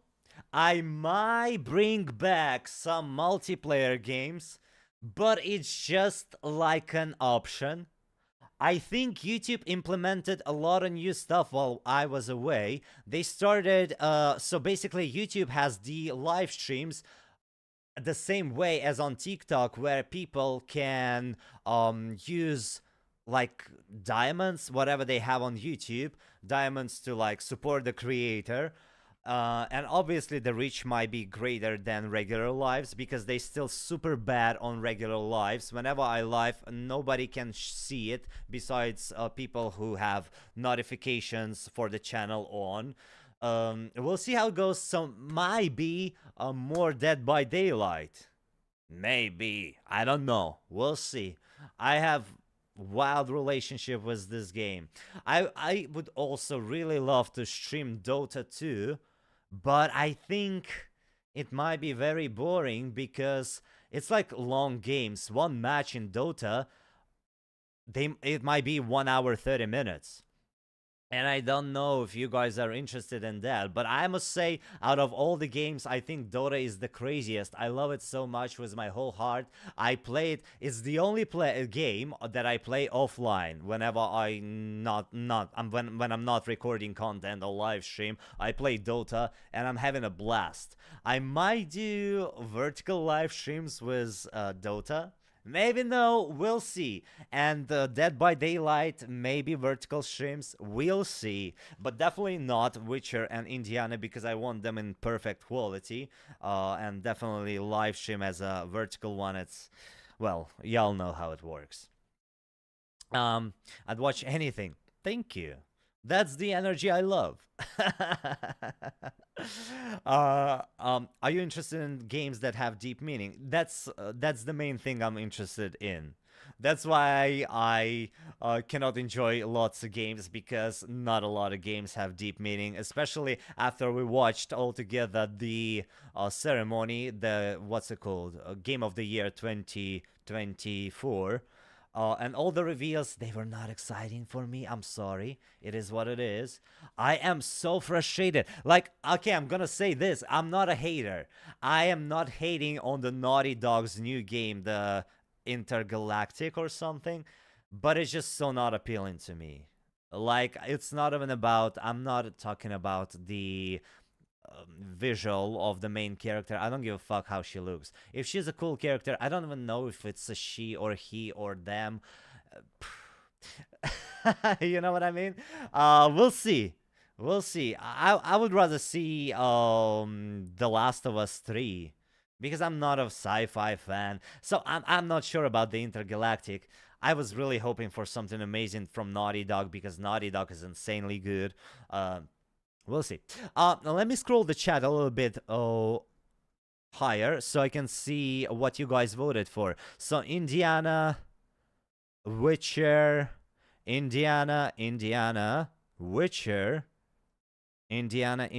I might bring back some multiplayer games, but it's just like an option. I think YouTube implemented a lot of new stuff while I was away. They started, so basically YouTube has the live streams the same way as on TikTok, where people can use like diamonds, whatever they have on YouTube, diamonds to like support the creator. And obviously the reach might be greater than regular lives because they still super bad on regular lives. Whenever I live, nobody can see it besides people who have notifications for the channel on. We'll see how it goes. So might be more Dead by Daylight. Maybe. I don't know. We'll see. I have wild relationship with this game. I would also really love to stream Dota 2, but I think it might be very boring because it's like long games. One match in Dota, it might be 1 hour 30 minutes. And I don't know if you guys are interested in that, but I must say, out of all the games, I think Dota is the craziest. I love it so much with my whole heart. I play it. It's the only game that I play offline. Whenever when I'm not recording content or live stream, I play Dota and I'm having a blast. I might do vertical live streams with Dota. Maybe no, we'll see. And Dead by Daylight, maybe vertical streams, we'll see. But definitely not Witcher and Indiana because I want them in perfect quality. And definitely live stream as a vertical one. It's, well, y'all know how it works. I'd watch anything. Thank you. That's the energy I love. Are you interested in games that have deep meaning? That's the main thing I'm interested in. That's why I cannot enjoy lots of games because not a lot of games have deep meaning, especially after we watched all together the ceremony, the what's it called, Game of the Year 2024. And all the reveals, they were not exciting for me. I'm sorry. It is what it is. I am so frustrated. Like, okay, I'm gonna say this. I'm not a hater. I am not hating on the Naughty Dog's new game, the Intergalactic or something, but it's just so not appealing to me. Like, it's not even about, I'm not talking about the visual of the main character. I don't give a fuck how she looks. If she's a cool character, I don't even know if it's a she or he or them. You know what I mean? We'll see. We'll see. I would rather see The Last of Us 3 because I'm not a sci-fi fan. So I'm not sure about the Intergalactic. I was really hoping for something amazing from Naughty Dog because Naughty Dog is insanely good. We'll see. Now let me scroll the chat a little bit. Oh, higher so I can see what you guys voted for. So Indiana, Witcher, Indiana, Witcher, Indiana.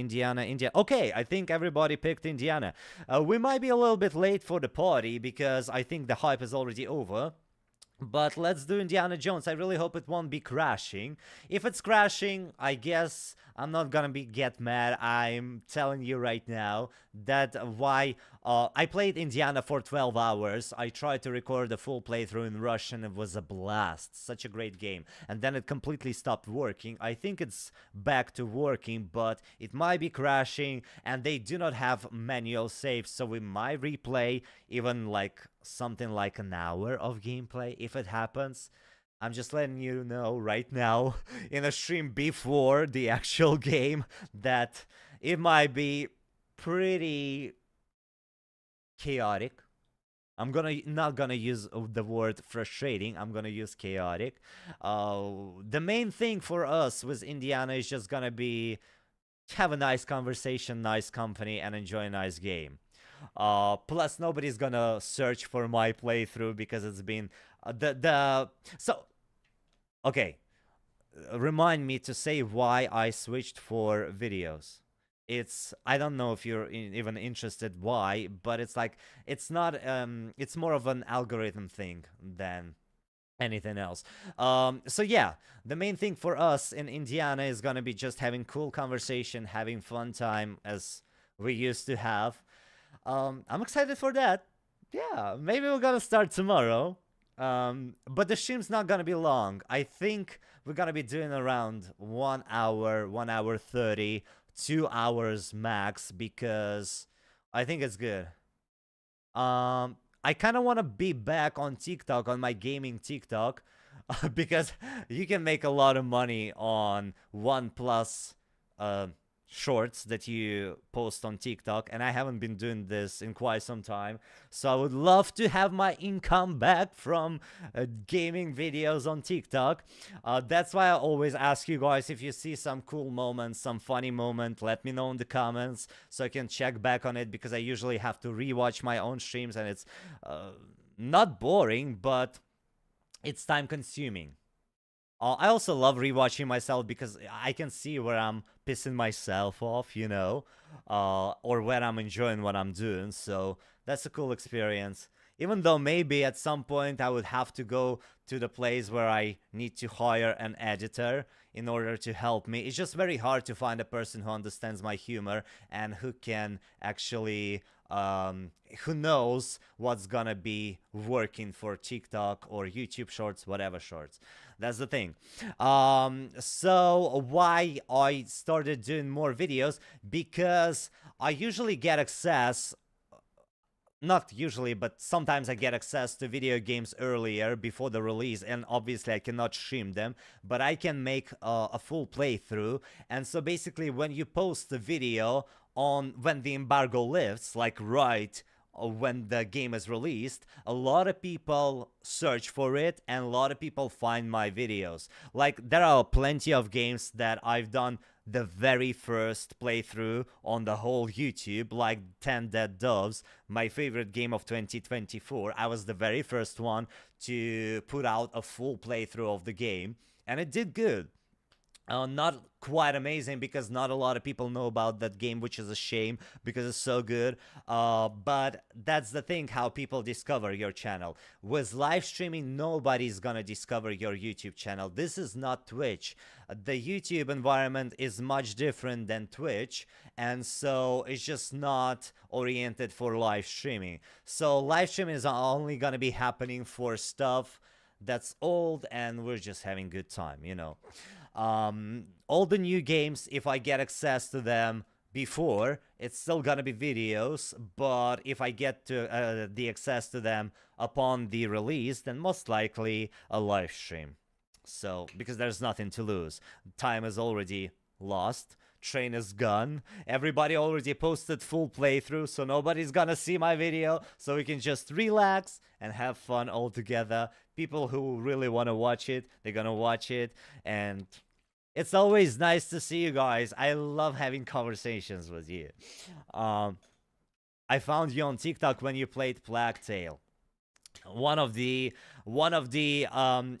Okay, I think everybody picked Indiana. We might be a little bit late for the party because I think the hype is already over. But let's do Indiana Jones. I really hope it won't be crashing. If it's crashing, I guess I'm not gonna get mad. I'm telling you right now that why I played Indiana for 12 hours. I tried to record a full playthrough in Russian. It was a blast. Such a great game. And then it completely stopped working. I think it's back to working, but it might be crashing. And they do not have manual saves, so we might replay even like something like an hour of gameplay if it happens. I'm just letting you know right now in a stream before the actual game that it might be pretty chaotic. I'm not gonna use the word frustrating. I'm gonna use chaotic. The main thing for us with Indiana is just gonna be have a nice conversation, nice company, and enjoy a nice game. Plus, nobody's gonna search for my playthrough because it's been the so okay. Remind me to say why I switched for videos. It's I don't know if you're even interested why, but it's like it's not it's more of an algorithm thing than anything else. So yeah, the main thing for us in Indiana is gonna be just having cool conversation, having fun time as we used to have. I'm excited for that. Yeah, maybe we're gonna start tomorrow. But the stream's not gonna be long. I think we're gonna be doing around 1 hour, 1 hour 30, 2 hours max because I think it's good. I kind of want to be back on TikTok, on my gaming TikTok, because you can make a lot of money on 1+ shorts that you post on TikTok, and I haven't been doing this in quite some time. So I would love to have my income back from gaming videos on TikTok. That's why I always ask you guys if you see some cool moments, some funny moment, let me know in the comments so I can check back on it because I usually have to rewatch my own streams and it's not boring, but it's time consuming. I also love rewatching myself because I can see where I'm pissing myself off, or when I'm enjoying what I'm doing. So that's a cool experience. Even though maybe at some point I would have to go to the place where I need to hire an editor in order to help me. It's just very hard to find a person who understands my humor and who can actually who knows what's gonna be working for TikTok or YouTube shorts, whatever shorts. That's the thing. So why I started doing more videos? Because I usually get access, not usually, but sometimes I get access to video games earlier before the release, and obviously I cannot stream them, but I can make a full playthrough. And so basically when you post the video on when the embargo lifts, like right when the game is released, a lot of people search for it and a lot of people find my videos. Like there are plenty of games that I've done the very first playthrough on the whole YouTube, like 10 Dead Doves, my favorite game of 2024. I was the very first one to put out a full playthrough of the game, and it did good. Not quite amazing because not a lot of people know about that game, which is a shame because it's so good. But that's the thing, how people discover your channel. With live streaming, nobody's gonna discover your YouTube channel. This is not Twitch. The YouTube environment is much different than Twitch, and so it's just not oriented for live streaming. So live streaming is only gonna be happening for stuff that's old and we're just having good time. All the new games, if I get access to them before, it's still gonna be videos, but if I get to the access to them upon the release, then most likely a live stream. So because there's nothing to lose, time is already lost, train is gone, everybody already posted full playthrough, so nobody's gonna see my video, so we can just relax and have fun all together. People who really want to watch it, they're gonna watch it, and it's always nice to see you guys. I love having conversations with you. I I found you on TikTok when you played Plague Tale. One of the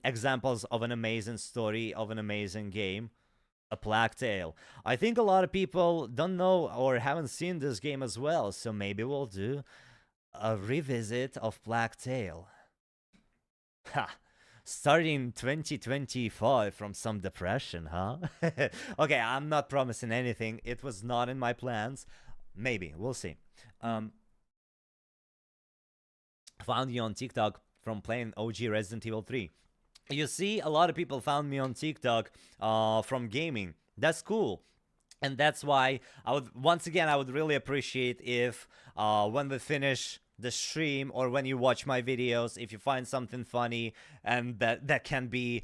examples of an amazing story of an amazing game, a Plague Tale. I think a lot of people don't know or haven't seen this game as well, so maybe we'll do a revisit of Plague Tale. Ha! Starting 2025 from some depression, huh? Okay, I'm not promising anything. It was not in my plans. Maybe, we'll see. Found you on TikTok from playing OG Resident Evil 3. You see, a lot of people found me on TikTok from gaming. That's cool. And that's why I would really appreciate if when we finish the stream or when you watch my videos, if you find something funny and that can be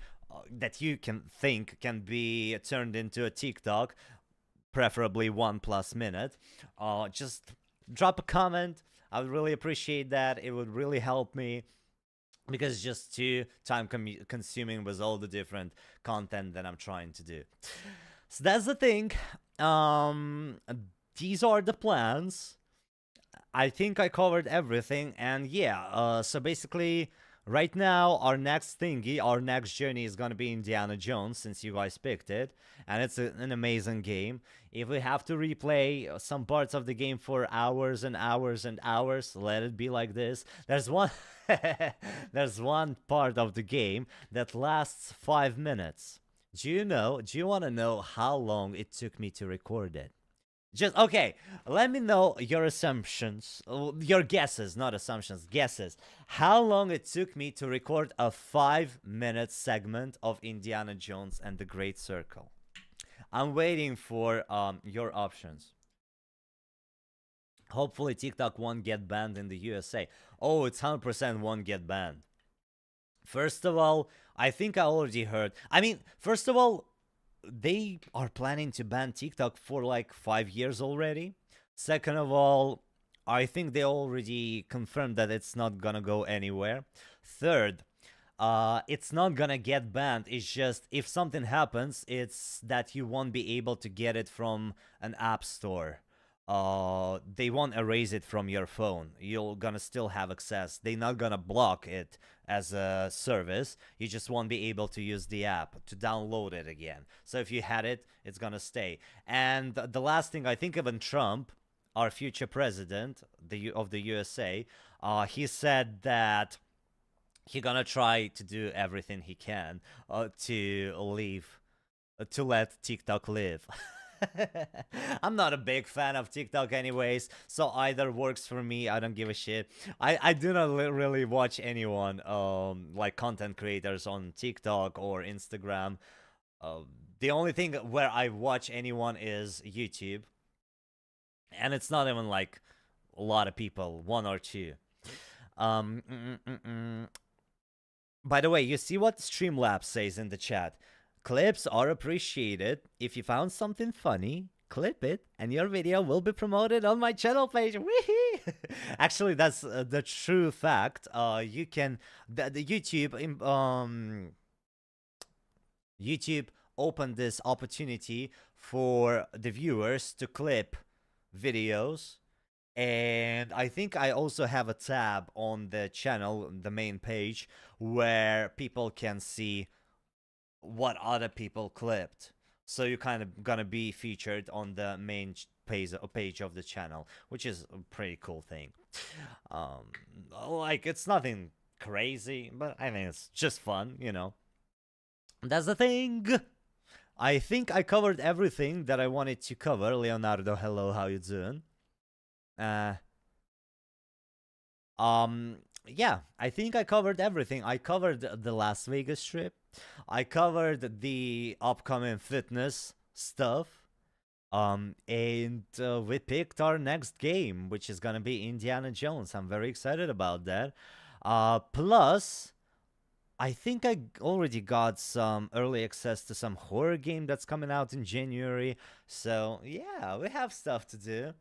that you can think can be turned into a TikTok, preferably 1+ minute, just drop a comment. I would really appreciate that. It would really help me because it's just too time consuming with all the different content that I'm trying to do. So that's the thing. These are the plans. I think I covered everything, and yeah, so basically right now our next thingy, our next journey is gonna be Indiana Jones, since you guys picked it, and it's an amazing game. If we have to replay some parts of the game for hours and hours and hours, let it be like this. There's one there's one part of the game that lasts 5 minutes. Do you want to know how long it took me to record it? Just okay, let me know your assumptions, your guesses, not assumptions, guesses. How long it took me to record a 5-minute segment of Indiana Jones and the Great Circle? I'm waiting for your options. Hopefully TikTok won't get banned in the USA. Oh, it's 100% won't get banned. First of all, I think I already heard. I mean, first of all, they are planning to ban TikTok for like 5 years already. Second of all, I think they already confirmed that it's not gonna go anywhere. Third, it's not gonna get banned. It's just if something happens, it's that you won't be able to get it from an app store. They won't erase it from your phone. You're gonna still have access. They're not gonna block it as a service. You just won't be able to use the app to download it again. So if you had it, it's gonna stay. And the last thing, I think even Trump, our future president of the USA, he said that he's gonna try to do everything he can to let TikTok live. I'm not a big fan of TikTok anyways, so either works for me. I don't give a shit. I do not really watch anyone like content creators on TikTok or Instagram. The only thing where I watch anyone is YouTube, and it's not even like a lot of people, one or two. Um, mm, mm, mm. By the way, you see what Streamlabs says in the chat? Clips are appreciated. If you found something funny, clip it, and your video will be promoted on my channel page. Wee-hee! Actually, that's the true fact. You can the YouTube opened this opportunity for the viewers to clip videos. And I think I also have a tab on the channel, the main page, where people can see what other people clipped. So you're kind of gonna be featured on the main page of the channel, which is a pretty cool thing. Like, it's nothing crazy, but I think it's just fun, you know. That's the thing. I think I covered everything that I wanted to cover. Leonardo, hello, how you doing? Yeah, I think I covered everything. I covered the Las Vegas trip. I covered the upcoming fitness stuff. And we picked our next game, which is gonna be Indiana Jones. I'm very excited about that. Plus, I think I already got some early access to some horror game that's coming out in January. So yeah, we have stuff to do.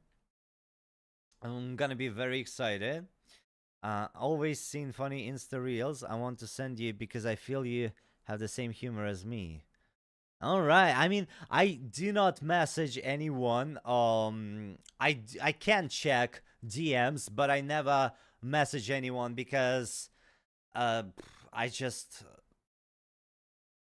I'm gonna be very excited. Always seen funny Insta reels. I want to send you because I feel you have the same humor as me. All right. I mean, I do not message anyone. I can check DMs, but I never message anyone because uh, I just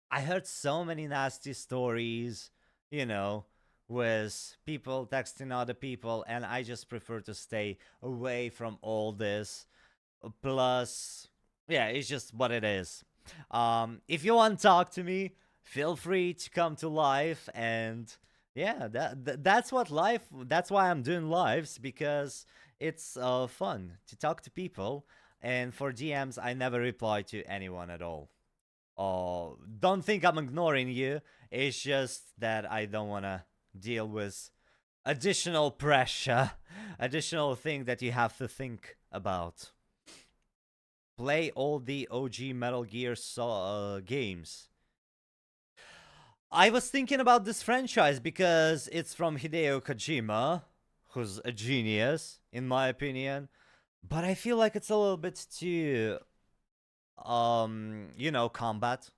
I heard so many nasty stories, you know, with people texting other people, and I just prefer to stay away from all this. Plus, yeah, it's just what it is. If you want to talk to me, feel free to come to live, and yeah, that's what life. That's why I'm doing lives, because it's fun to talk to people. And for DMs, I never reply to anyone at all. Oh, don't think I'm ignoring you. It's just that I don't want to deal with additional pressure, additional thing that you have to think about. Play all the OG Metal Gear games. I was thinking about this franchise because it's from Hideo Kojima, who's a genius, in my opinion. But I feel like it's a little bit too combat,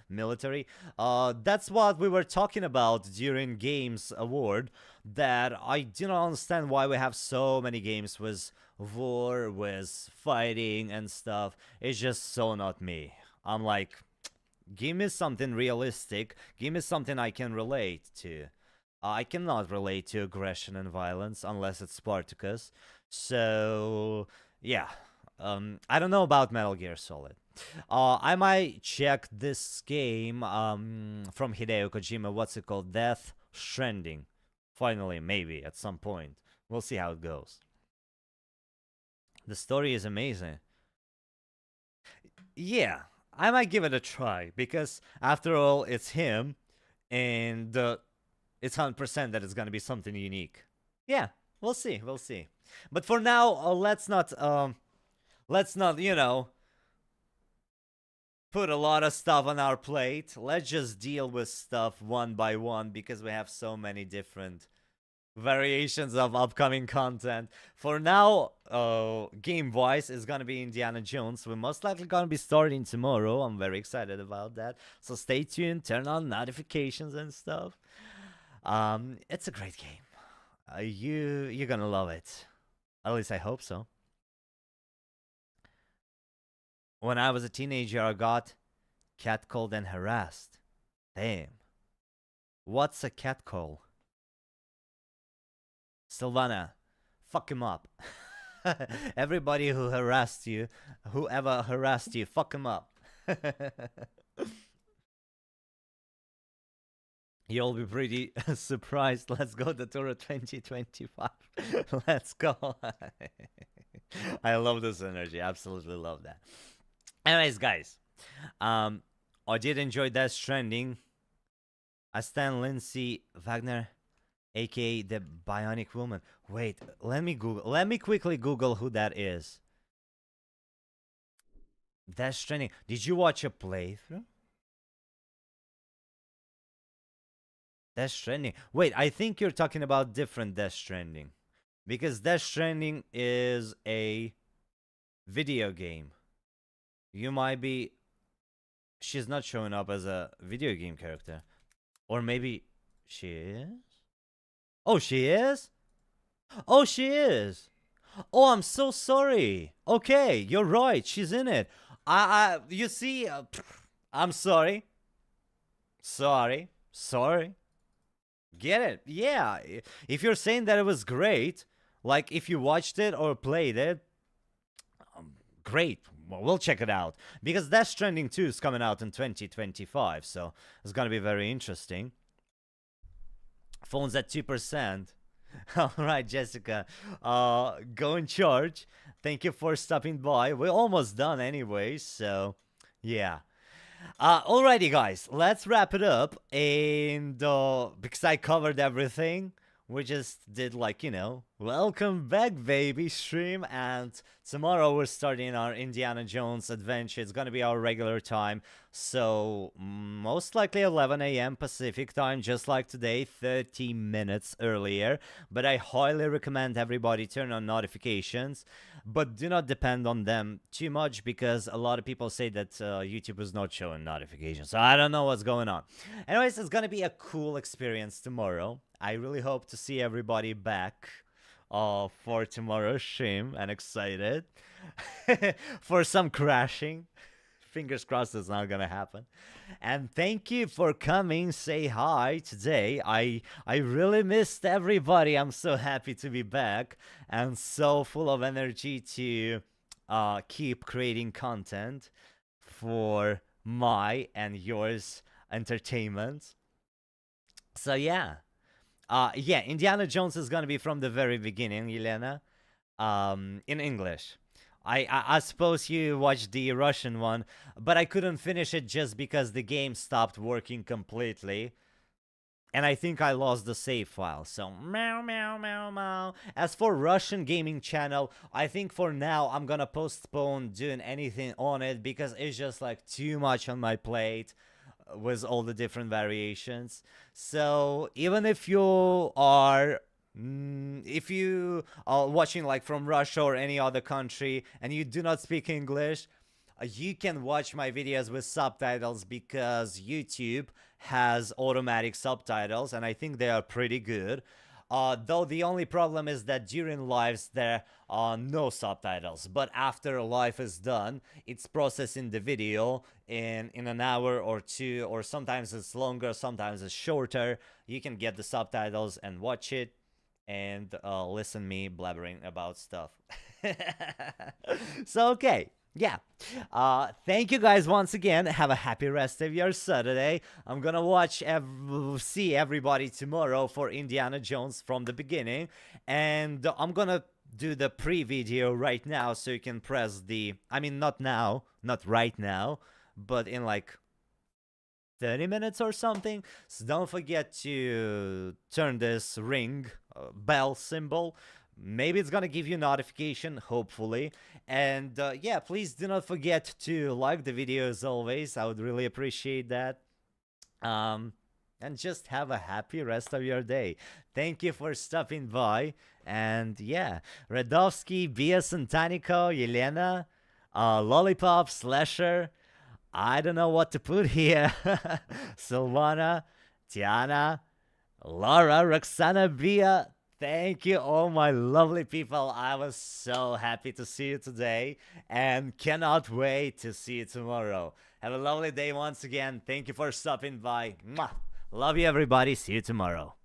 military. That's what we were talking about during games award, that I do not understand why we have so many games with war, with fighting and stuff. It's just so not me. I'm like, give me something realistic, give me something I can relate to. I cannot relate to aggression and violence unless it's Spartacus. So yeah, I don't know about Metal Gear Solid. I might check this game from Hideo Kojima. What's it called? Death Stranding. Finally, maybe at some point. We'll see how it goes. The story is amazing. Yeah, I might give it a try because after all, it's him, and it's 100% that it's gonna be something unique. Yeah, we'll see. We'll see. But for now, let's not, put a lot of stuff on our plate. Let's just deal with stuff one by one because we have so many different variations of upcoming content. For now, game wise is gonna be Indiana Jones. We're most likely gonna be starting tomorrow. I'm very excited about that. So stay tuned, turn on notifications and stuff. It's a great game. You're gonna love it. At least I hope so. When I was a teenager, I got catcalled and harassed. Damn. What's a catcall? Sylvana, fuck him up. Everybody who harassed you, whoever harassed you, fuck him up. You'll be pretty surprised. Let's go to Datura 2025. Let's go. I love this energy. Absolutely love that. Anyways, guys, I did enjoy Death Stranding. I stand Lindsay Wagner, aka the Bionic Woman. Wait, let me Google. Let me quickly Google who that is. Death Stranding. Did you watch a playthrough? Death Stranding. Wait, I think you're talking about different Death Stranding, because Death Stranding is a video game. You might be. She's not showing up as a video game character. Or maybe she is? Oh, she is? Oh, she is. Oh, I'm so sorry. Okay, you're right. She's in it. You see, I'm sorry. Sorry. Get it? Yeah. If you're saying that it was great, like if you watched it or played it, great. Well, we'll check it out because Death Stranding 2 is coming out in 2025, so it's gonna be very interesting. Phone's at 2%. All right, Jessica, go in charge. Thank you for stopping by. We're almost done anyway, so yeah. Alrighty, guys, let's wrap it up. And because I covered everything, we just did like Welcome back, baby stream. And tomorrow we're starting our Indiana Jones adventure. It's gonna be our regular time. So, most likely 11 a.m. Pacific time, just like today, 30 minutes earlier. But I highly recommend everybody turn on notifications. But do not depend on them too much because a lot of people say that YouTube is not showing notifications. So I don't know what's going on. Anyways, it's gonna be a cool experience tomorrow. I really hope to see everybody back for tomorrow's stream and excited for some crashing. Fingers crossed it's not gonna happen. And thank you for coming. Say hi today. I really missed everybody. I'm so happy to be back and so full of energy to keep creating content for my and yours entertainment. So yeah, Indiana Jones is gonna be from the very beginning, Yelena. In English. I suppose you watched the Russian one, but I couldn't finish it just because the game stopped working completely. And I think I lost the save file. So meow meow meow meow. As for Russian gaming channel, I think for now I'm gonna postpone doing anything on it because it's just like too much on my plate with all the different variations. So even if you are if you are watching like from Russia or any other country and you do not speak English, you can watch my videos with subtitles because YouTube has automatic subtitles and I think they are pretty good. Though the only problem is that during lives there are no subtitles, but after live is done, it's processing the video in an hour or two, or sometimes it's longer, sometimes it's shorter. You can get the subtitles and watch it and listen me blabbering about stuff. So okay. Yeah. Thank you guys once again. Have a happy rest of your Saturday. I'm gonna see everybody tomorrow for Indiana Jones from the beginning. And I'm gonna do the pre-video right now so you can press the... I mean, not now. Not right now. But in like 30 minutes or something. So don't forget to turn this ring bell symbol. Maybe it's gonna give you notification, hopefully. And yeah, please do not forget to like the video as always. I would really appreciate that. And just have a happy rest of your day. Thank you for stopping by. And yeah, Redovsky, Bia Santanico, Yelena, Lollipop, Slasher. I don't know what to put here. Silvana, Tiana, Laura, Roxana, Bia. Thank you, all my lovely people. I was so happy to see you today and cannot wait to see you tomorrow. Have a lovely day once again. Thank you for stopping by. Mwah. Love you, everybody. See you tomorrow.